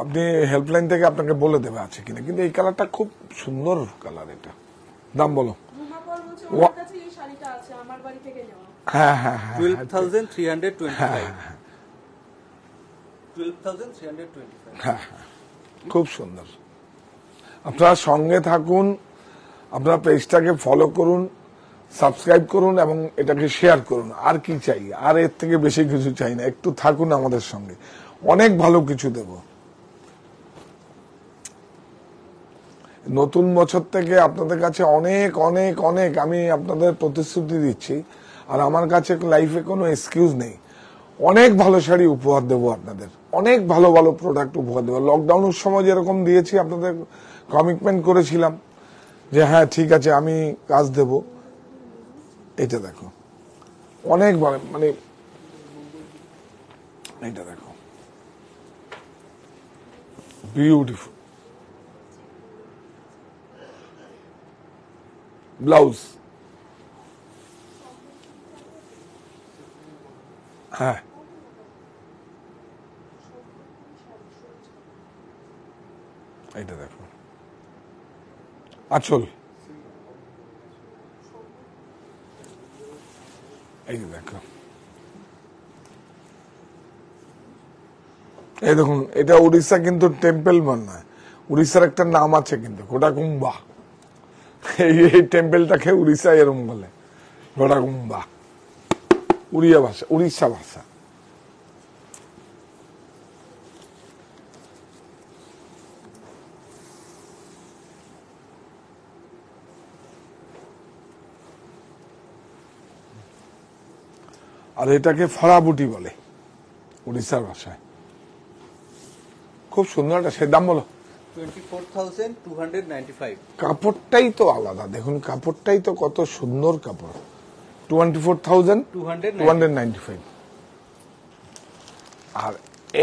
আপনি হেল্পলাইন থেকে আপনাকে বলে দেবে আছে কিনা। কিন্তু এই কালারটা খুব সুন্দর কালার। এটা দাম বলো। রুমা পল বলছে ওর কাছে এই শাড়িটা আছে, আমার বাড়ি থেকে নেওয়া। হ্যাঁ হ্যাঁ হ্যাঁ, 12,325 12,325 হ্যাঁ, খুব সুন্দর। আপনারা সঙ্গে থাকুন, আপনারা পেজটাকে ফলো করুন, সাবস্ক্রাইব করুন এবং এটাকে শেয়ার করুন। আর কি চাই? আর এর থেকে বেশি কিছু চাই না। একটু থাকুন আমাদের সঙ্গে, অনেক ভালো কিছু দেব। নতুন বছর থেকে আপনাদের কাছে অনেক অনেক অনেক আমি আপনাদের প্রতিশ্রুতি দিচ্ছি। আর আমার কাছে লাইফে কোনো এক্সকিউজ নেই। অনেক ভালো শাড়ি উপহার দেবো আপনাদের, অনেক ভালো ভালো প্রোডাক্ট উপহার দেবো। লকডাউনের সময় যেরকম দিয়েছি, আপনাদের কমিটমেন্ট করেছিলাম যে হ্যাঁ ঠিক আছে আমি কাজ দেব। এটা দেখো, অনেক মানে এটা দেখো, বিউটিফুল ব্লাউজ। হ্যাঁ, এইটা দেখো, আঁচল। এই যে দেখো, এই দেখুন, এটা উড়িষ্যা কিন্তু টেম্পল নয়, উড়িষ্যার একটা নাম আছে কিন্তু, ঘোড়াকুম্বা। এই টেম্পলটাকে উড়িষ্যা এরম বলে, ঘোড়াকুম্বা। উড়িষ্যা ভাষা। আর এটাকে ফড়াবুটি বলে উড়িষ্যার ভাষায়। খুব সুন্দর একটা। সে দাম বলো। 24,295 কাপড়টাই তো আলাদা, দেখুন কাপড়টাই তো কত সুন্দর কাপড়। 24,295। আর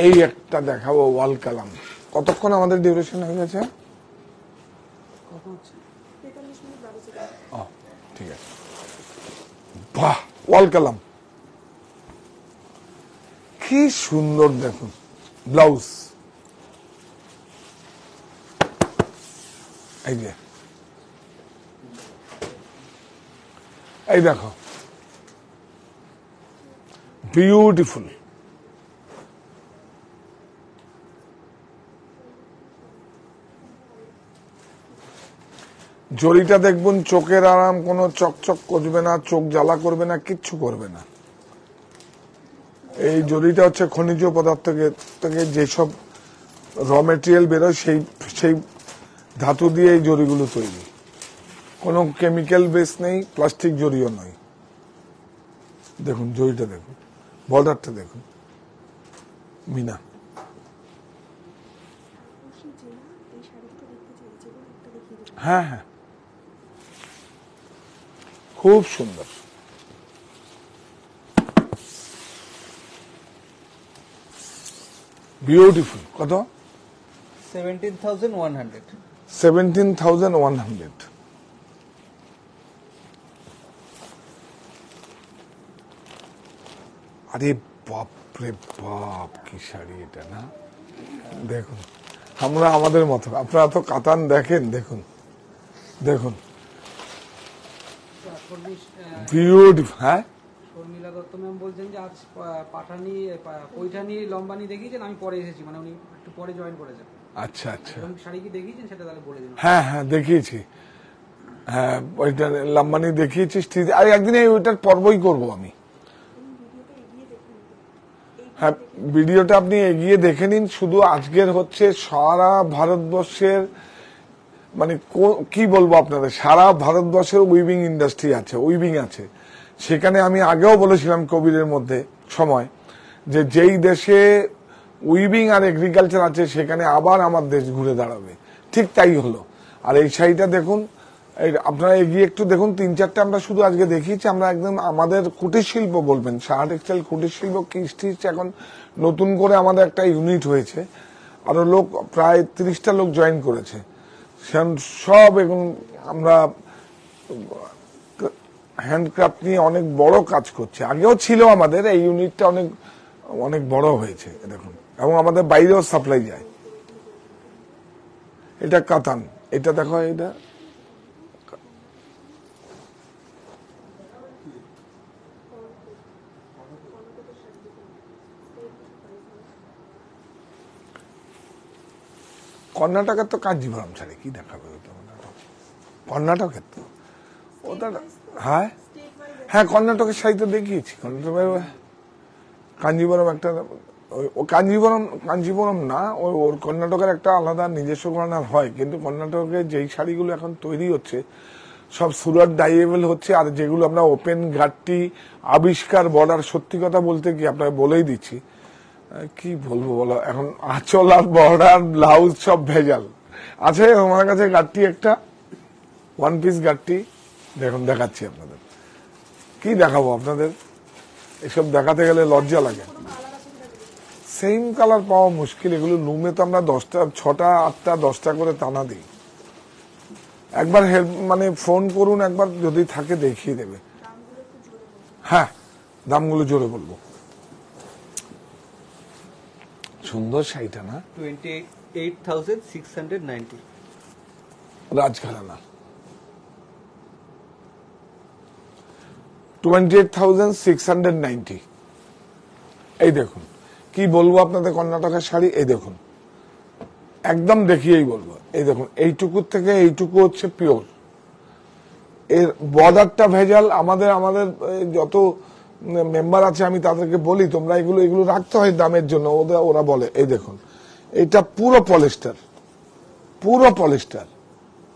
এই একটা দেখাবো, ওয়াল কালাম। কতক্ষণ আমাদের ডিউরেশন হয়ে গেছে? কত হচ্ছে? 43 মিনিট 12 সেকেন্ড। ও ঠিক আছে। বাহ, ওয়াল কালাম কি সুন্দর। দেখুন ব্লাউজ, এই যে এই দেখো, বিউটিফুল। জরিটা দেখবেন, চোখের আরাম, কোনো চকচক করবে না, চোখ জ্বালা করবে না, কিচ্ছু করবে না। এই জরিটা হচ্ছে খনিজ পদার্থ থেকে যেসব র মেটেরিয়াল বেরোয় সেই ধাতু দিয়ে এই জরিগুলো তৈরি। কোনো কেমিক্যাল বেস নেই, প্লাস্টিক জরিও নয়। দেখুন জরিটা দেখুন, বর্ডারটা দেখুন, মিনা। খুশি যে না এই শাড়িটা দেখতে চাইছে বলে একটা দেখিয়ে দিলাম। হ্যাঁ হ্যাঁ, খুব সুন্দর। বিউটিফুল। কত? 17,100 17,100। আরে বাপরে বাপ, কি শাড়ি এটা না? দেখুন, আমরা আমাদের মতো, আপনারা তো কাতান দেখেন, দেখুন দেখুন, বিউটিফুল। হ্যাঁ, শর্মিলা দত্ত ম্যাম বলছেন যে আজ পাঠানি পৈঠানি লম্বানি দেখিয়েছেন, আমি পরে এসেছি, মানে উনি একটু পরে জয়েন করেছেন। আচ্ছা আচ্ছা, এরকম শাড়ি কি দেখিয়েছেন সেটা তাহলে বলে দিন। হ্যাঁ হ্যাঁ দেখিয়েছি, হ্যাঁ ওইটা লাম্বানি দেখিয়েছি, আর একদিন ওইটার পর্বই করব আমি। হ্যাঁ ভিডিওটা আপনি এগিয়ে দেখে নিন। শুধু আজকের হচ্ছে সারা ভারতবর্ষের, মানে কি বলবো আপনাদের, সারা ভারতবর্ষের উইভিং ইন্ডাস্ট্রি আছে, উইভিং আছে। সেখানে আমি আগেও বলেছিলাম কোভিডের মধ্যে সময় যে যেই দেশে উইভিং আর এগ্রিকালচার আছে সেখানে আবার আমার দেশ ঘুরে দাঁড়াবে, ঠিক তাই হলো। আর এই শাড়িটা দেখুন, আপনারা এগিয়ে একটু দেখুন, 3-4টা আমরা শুধু আজকে দেখিয়েছি। আমরা একদম আমাদের কুটির শিল্প বলবেন, সাহা টেক্সটাইল কুটির শিল্প কি স্টিচ, এখন নতুন করে আমাদের একটা ইউনিট হয়েছে, আরো লোক প্রায় 30টা লোক জয়েন করেছে। সব এখন আমরা হ্যান্ডক্রাফট নিয়ে অনেক বড় কাজ করছে, আগেও ছিল আমাদের এই ইউনিটটা, অনেক অনেক বড় হয়েছে দেখুন, এবং আমাদের বাইরেও সাপ্লাই যায়। এটা কাতান, এটা দেখো, এটা কর্ণাটকের তো কাঞ্জিভরম শাড়ি, কি দেখাবে কর্ণাটকের তো ওটা, হ্যাঁ হ্যাঁ কর্ণাটকের শাড়ি তো দেখিয়েছি। কর্ণাটকের কাঞ্জিভরম একটা, কাঞ্জিভরম না, ওর কর্ণাটকের একটা আলাদা নিজস্ব ঘরানার হয়, কিন্তু কর্ণাটকে যেই শাড়িগুলো এখন তৈরি হচ্ছে সব সুরাট ডাইয়েবল হচ্ছে। আর যেগুলো আমরা ওপেন ঘাটটি আবিষ্কার বর্ডার, সত্যি কথা বলতে কি আপনাকে বলেই দিচ্ছি, কি বলবো বলো, এখন আঁচল আর বর্ডার ব্লাউজ সব ভেজাল আছে। আমার কাছে গাঠটি একটা ওয়ান পিস গাঠটি দেখুন, দেখাচ্ছি আপনাদের। কি দেখাবো আপনাদের, এসব দেখাতে গেলে লজ্জা লাগে। সেম কালার পাওয়া মুশকিল, এগুলো লুমে তো আমরা 10টা 6টা 8টা 10টা করে টানা দিই। একবার হেল্প মানে ফোন করুন, একবার যদি থাকে দেখিয়ে দেবে। হ্যাঁ দামগুলো জোরে বলবো। সুন্দর শাড়িটা না, 28,690 রাজঘরানা, 28,690। এই দেখুন, কি বলবো আপনাদের কর্ণাটকের শাড়ি, এই দেখুন একদম দেখিয়েই বলবো। এই দেখুন, এইটুকু থেকে এইটুকু হচ্ছে পিওর, এর বর্ডারটা ভেজাল। আমাদের যত মেম্বার আছে আমি তাদেরকে বলি তোমরা এগুলো রাখতে হয় দামের জন্য, ওরা বলে এই দেখুন এটা পুরো পলিস্টার, পুরো পলিস্টার।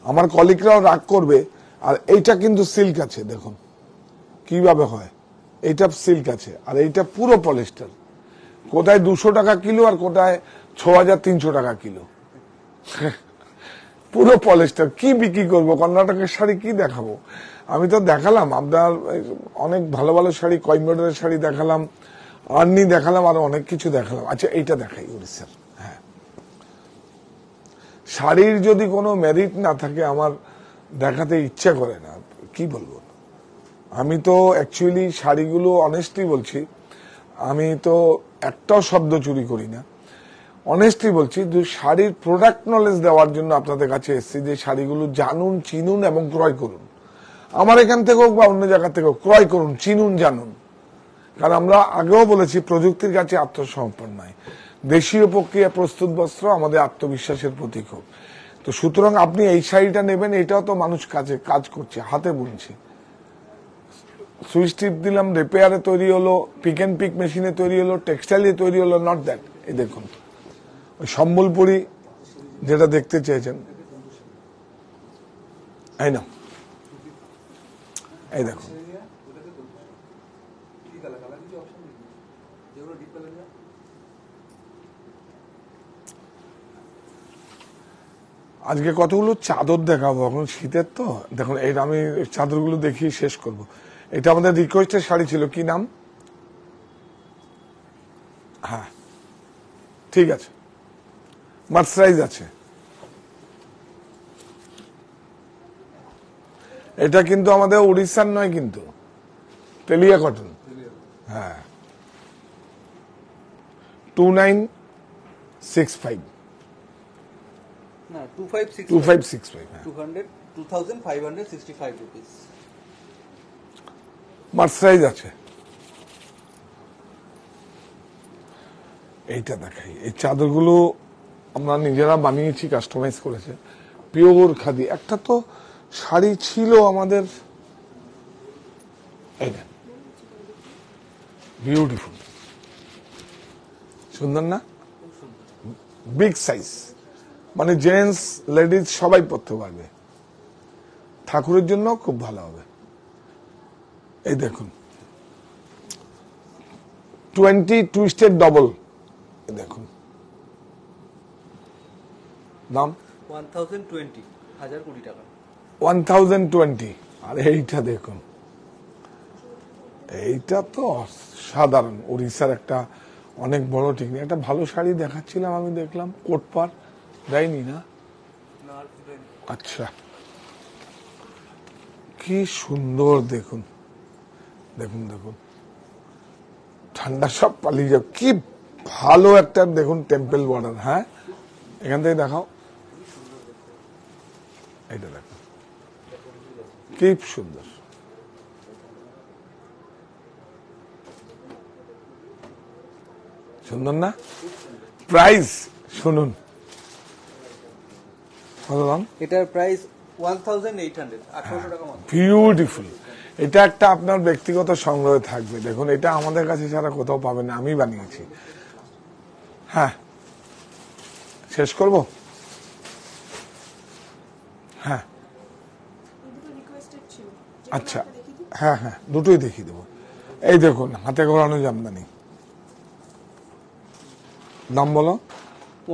আমার কলিগরাও রাগ করবে। আর এইটা কিন্তু সিল্ক আছে, দেখুন কিভাবে হয়, এইটা সিল্ক আছে, আর এইটা পুরো পলিস্টার। কোথায় 200 টাকা কিলো আর কোথায় 6,300 টাকা কিলো, পুরো পলিস্টার। কি বিক্রি করবো, কর্ণাটকের শাড়ি কি দেখাবো। আমি তো দেখালাম আপনার অনেক ভালো ভালো শাড়ি, কয়েম্বাটোরের শাড়ি দেখালাম, আর্নি দেখালাম, আরো অনেক কিছু দেখালাম। আচ্ছা এইটা দেখাই উড়িষ্যার। হ্যাঁ, শাড়ির যদি কোনো মেরিট না থাকে আমার দেখাতে ইচ্ছা করে না, কি বলবো। আমি তো অ্যাকচুয়ালি শাড়িগুলো অনেস্টলি বলছি, আমি তো একটাও শব্দ চুরি করি না, অনেস্টলি বলছি। শাড়ির প্রোডাক্ট নলেজ দেওয়ার জন্য আপনাদের কাছে এসেছি, যে শাড়িগুলো জানুন, চিনুন এবং ক্রয় করুন। আমার এখান থেকে হোক বা অন্য জায়গা থেকে হোক, ক্রয় করুন, চিনুন, জানুন। কারণ আমরা আগেও বলেছি প্রযুক্তির কাছে আত্মসমর্পণ নয়, দেশীয় প্রক্রিয়া প্রস্তুত বস্ত্র আমাদের আত্মবিশ্বাসের প্রতীক হোক। তো সুতরাং আপনি এই শাড়িটা নেবেন, এটাও তো মানুষ কাজ করছে, হাতে বুনছে। সুইচ টিপ দিলাম, রিপেয়ারে তৈরি হলো, পিক এন্ড পিক মেশিনে তৈরি হলো, টেক্সটাইলে তৈরি হলো, নট দ্যাট। এই দেখুন ওই সম্বলপুরি যেটা দেখতে চেয়েছেন, এই না, এই দেখুন আজকে কতগুলো চাদর দেখাবো, এখন শীতের তো। দেখুন এটা আমি চাদরগুলো দেখিয়ে শেষ করব। এটা আমাদের রিকোয়েস্টের শাড়ি ছিল, কি নাম, হ্যাঁ ঠিক আছে, মার্সারাইজ আছে। এটা কিন্তু আমাদের উড়িষ্যার নয়, কিন্তু তেলিয়া কটন। হ্যাঁ 2965, না 2565 2565, হ্যাঁ 2565 রুপিস। মার্সারাইজ আছে। এইটা দেখাই, এই চাদরগুলো আমরা নিজেরা বানিয়েছি, কাস্টমাইজ করেছে, পিওর খাদি। একটা তো শাড়ি ছিল আমাদের, এই না, বিউটিফুল, সুন্দর না, বিগ সাইজ, মানে জেন্টস লেডিজ সবাই পরতে পারবে, ঠাকুরের জন্য খুব ভালো হবে। এই দেখুন 20 টুইস্টেড ডবল, দেখুন দাম 1020 1020 টাকা। 1020। আর এইটা দেখুন, এইটা তো সাধারণ উড়িষ্যার একটা অনেক বড় টেকনিক। একটা ভালো শাড়ি দেখাচ্ছিলাম, আমি দেখলাম কোট পার দেয়নি না, আচ্ছা কি সুন্দর, দেখুন দেখুন দেখুন, ঠান্ডা সব পালিয়ে যাও, কি ভালো একটা দেখুন টেম্পল বর্ডার। হ্যাঁ, এখান থেকে দেখাও, এটা দেখো কি সুন্দর, সুন্দর না? প্রাইস শুনুন কত দাম? এটার প্রাইস 1800, 1800 টাকা মাত্র। বিউটিফুল। এটা একটা আপনার ব্যক্তিগত সংগ্রহে থাকবে। দেখুন, এটা আমাদের কাছে ছাড়া কোথাও পাবেন না, আমি বানিয়েছি। হ্যাঁ, শেষ করব। হ্যাঁ, দুটো রিকোয়েস্টেড ছিল। আচ্ছা, হ্যাঁ হ্যাঁ, দুটোই দেখিয়ে দেবো। এই দেখুন, হাতে ঘোরানো জামদানি, দাম বলো।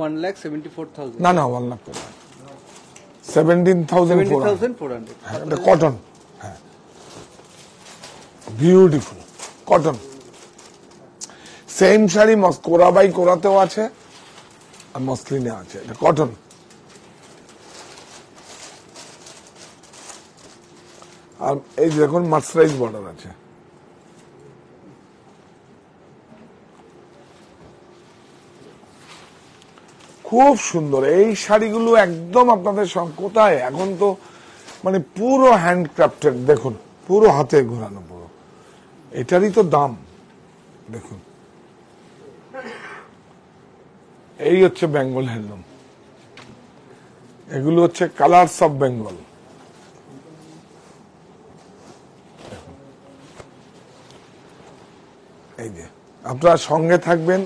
1,74,000। না না, 1 লাখ 17,400। 17,400। হ্যাঁ, এটা কটন, হ্যাঁ বিউটিফুল কটন। সেম শাড়ি কোরা বাই কোরাতেও আছে আর মসলিনে আছে, এটা কটন। আর এই যে দেখুন মার্সারাইজ বর্ডার আছে। খুব সুন্দর এই শাড়িগুলো, একদম আপনাদের কোথায় এখন তো মানে পুরো হ্যান্ডক্রাফটেড, দেখুন পুরো হাতে ঘোরানো, পুরো এটারই তো দাম দেখুন। এই হচ্ছে বেঙ্গল হ্যান্ডলুম, এগুলো হচ্ছে কালার্স অফ বেঙ্গল। এই যে আপনারা সঙ্গে থাকবেন।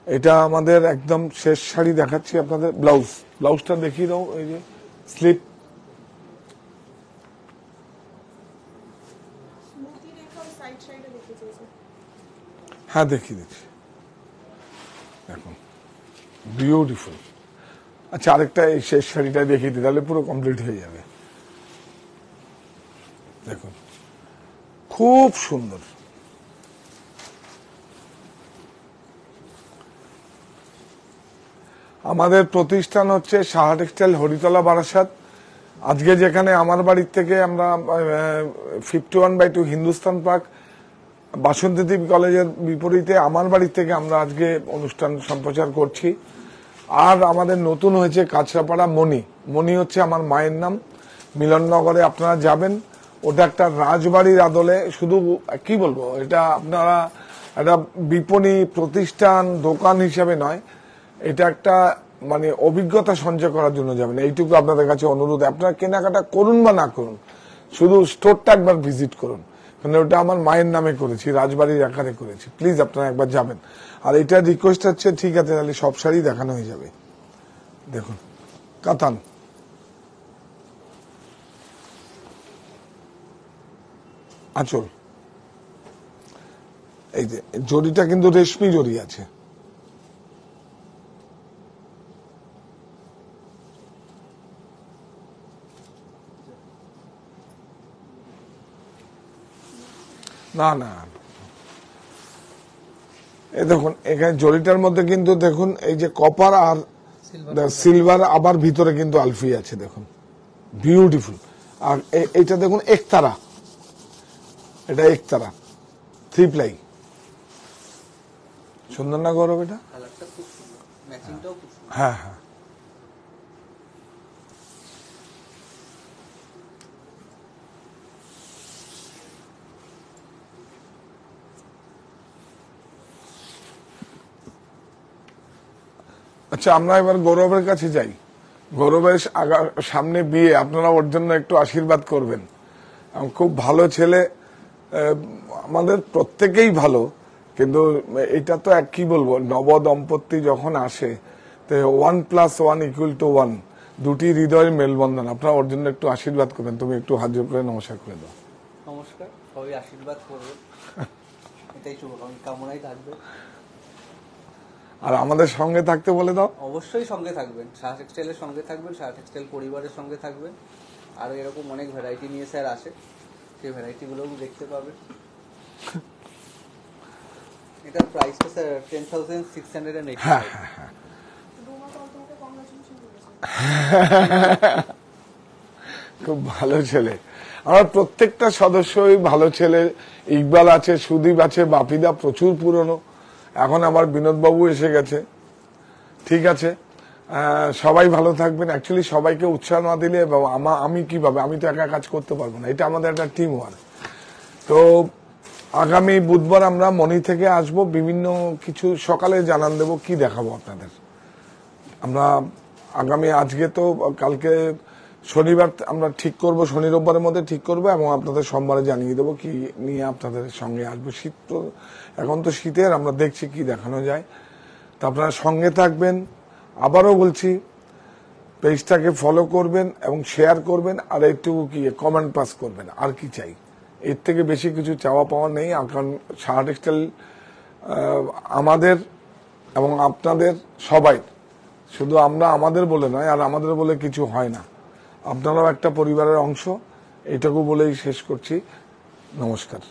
এটা আমাদের একদম শেষ শাড়ি দেখাচ্ছি আপনাদের। ব্লাউজটা দেখিয়ে দাও, এই যে স্লিপ, স্মুথি রেখাও সাইড সাইডে দেখতে চেয়েছে। হ্যাঁ দেখিয়ে দিচ্ছি, দেখুন বিউটিফুল। আচ্ছা, আরেকটা এই শেষ শাড়িটা দেখিয়ে দিই, তাহলে পুরো কমপ্লিট হয়ে যাবে। দেখুন খুব সুন্দর, আমাদের প্রতিষ্ঠান হচ্ছে সাহা টেক্সটাইল, হরিতলা, বারাসাত। আজকে যেখানে আমার বাড়ির থেকে আমরা 51/2 হিন্দুস্তান পার্ক, বাসন্তী দেবী কলেজের বিপরীতে আমার বাড়ির থেকে আমরা আজকে অনুষ্ঠান সম্প্রচার করছি। আর আমাদের নতুন হয়েছে কাছড়াপাড়া মণি হচ্ছে আমার মায়ের নাম, মিলননগরে আপনারা যাবেন। ওটা একটা রাজবাড়ির আদলে, শুধু কি বলবো, এটা আপনারা একটা বিপণী প্রতিষ্ঠান দোকান হিসেবে নয়, এটা একটা মানে অভিজ্ঞতা সঞ্চয় করার জন্য যাবেন, এইটুকু আপনাদের কাছে অনুরোধ। আপনারা কেনাকাটা করুন বা না করুন, শুধু স্টোরটা একবার ভিজিট করুন, কারণ ওটা আমার মায়ের নামে করেছি, রাজবাড়ির আকারে করেছি। প্লিজ আপনারা একবার যাবেন। আর এটা রিকোয়েস্ট হচ্ছে, ঠিক আছে তাহলে সব শাড়ি দেখানো হয়ে যাবে। দেখুন কাতান, আঁচল, এই যে জরিটা কিন্তু রেশমি জরি আছে। না না, এই দেখুন এখানে জরিটার মধ্যে কিন্তু দেখুন এই যে কপার আর সিলভার, আবার ভিতরে কিন্তু আলফি আছে, দেখুন বিউটিফুল। আর এইটা দেখুন একতারা, এটা একতারা 3 প্লাই, সুন্দর না গৌরব? এটা কালারটা খুব সুন্দর, ম্যাচিংটাও খুব সুন্দর। হ্যাঁ হ্যাঁ, আচ্ছা, আমরা এবার গৌরবের কাছে যাই। গৌরবের সামনে বিয়ে, আপনারা ওর জন্য একটু আশীর্বাদ করবেন। খুব ভালো ছেলে, আমাদের প্রত্যেকেই ভালো, কিন্তু এটা তো কি বলবো, নব দম্পতি যখন আসে তো 1+1=1, দুটি হৃদয়ের মেলবন্ধন। আপনারা ওর জন্য একটু আশীর্বাদ করবেন। তুমি একটু হাত জোড় করে নমস্কার করে দাও। নমস্কার, সবাই আশীর্বাদ করবে, এটাই কামনাই থাকবে। আর আমাদের সঙ্গে থাকতে বলে দাও। অবশ্যই সঙ্গে থাকবেন, সাহা টেক্সটাইলের সঙ্গে থাকবেন, সাহা টেক্সটাইল পরিবারের সঙ্গে থাকবেন। আর এরকম অনেক ভ্যারাইটি নিয়ে স্যার আসে, সেই ভ্যারাইটিগুলোও দেখতে পাবেন। এটার প্রাইসটা স্যার 10,680। হ্যাঁ, রুমা তো তোমাকে কংগ্রাচুলেশন বলেছে। খুব ভালো ছেলে। আমার প্রত্যেকটা সদস্যই ভালো ছেলে। ইকবাল আছে, সুদীপ আছে, বাপিদা প্রচুর পুরনো, এখন আবার বিনোদবাবু এসে গেছে। ঠিক আছে, সবাই ভালো থাকবেন। অ্যাকচুয়ালি সবাইকে উৎসাহ না দিলে আমি কিভাবে, আমি তো একা কাজ করতে পারবো না, এটা আমাদের একটা টিম ওয়ার্ক। তো আগামী বুধবার আমরা মনি থেকে আসব, বিভিন্ন কিছু সকালে জানান দেব, কি দেখাবো আপনাদের। আমরা আজকে তো কালকে শনিবার আমরা ঠিক করব, শনি রোববারের মধ্যে ঠিক করবো এবং আপনাদের সোমবারে জানিয়ে দেবো কি নিয়ে আপনাদের সঙ্গে আসবো। শীত তো এখন তো শীতের, আমরা দেখছি কি দেখানো যায়। তো আপনারা সঙ্গে থাকবেন। আবারও বলছি, পেজটাকে ফলো করবেন এবং শেয়ার করবেন, আর একটু কি কমেন্ট পাস করবেন। আর কি চাই, এর থেকে বেশি কিছু চাওয়া পাওয়া নেই। কারণ সাহা টেক্সটাইল আমাদের এবং আপনাদের সবাই, শুধু আমরা আমাদের বলে নয়, আর আমাদের বলে কিছু হয় না, আপনারাও একটা পরিবারের অংশ। এইটুকু বলেই শেষ করছি। নমস্কার।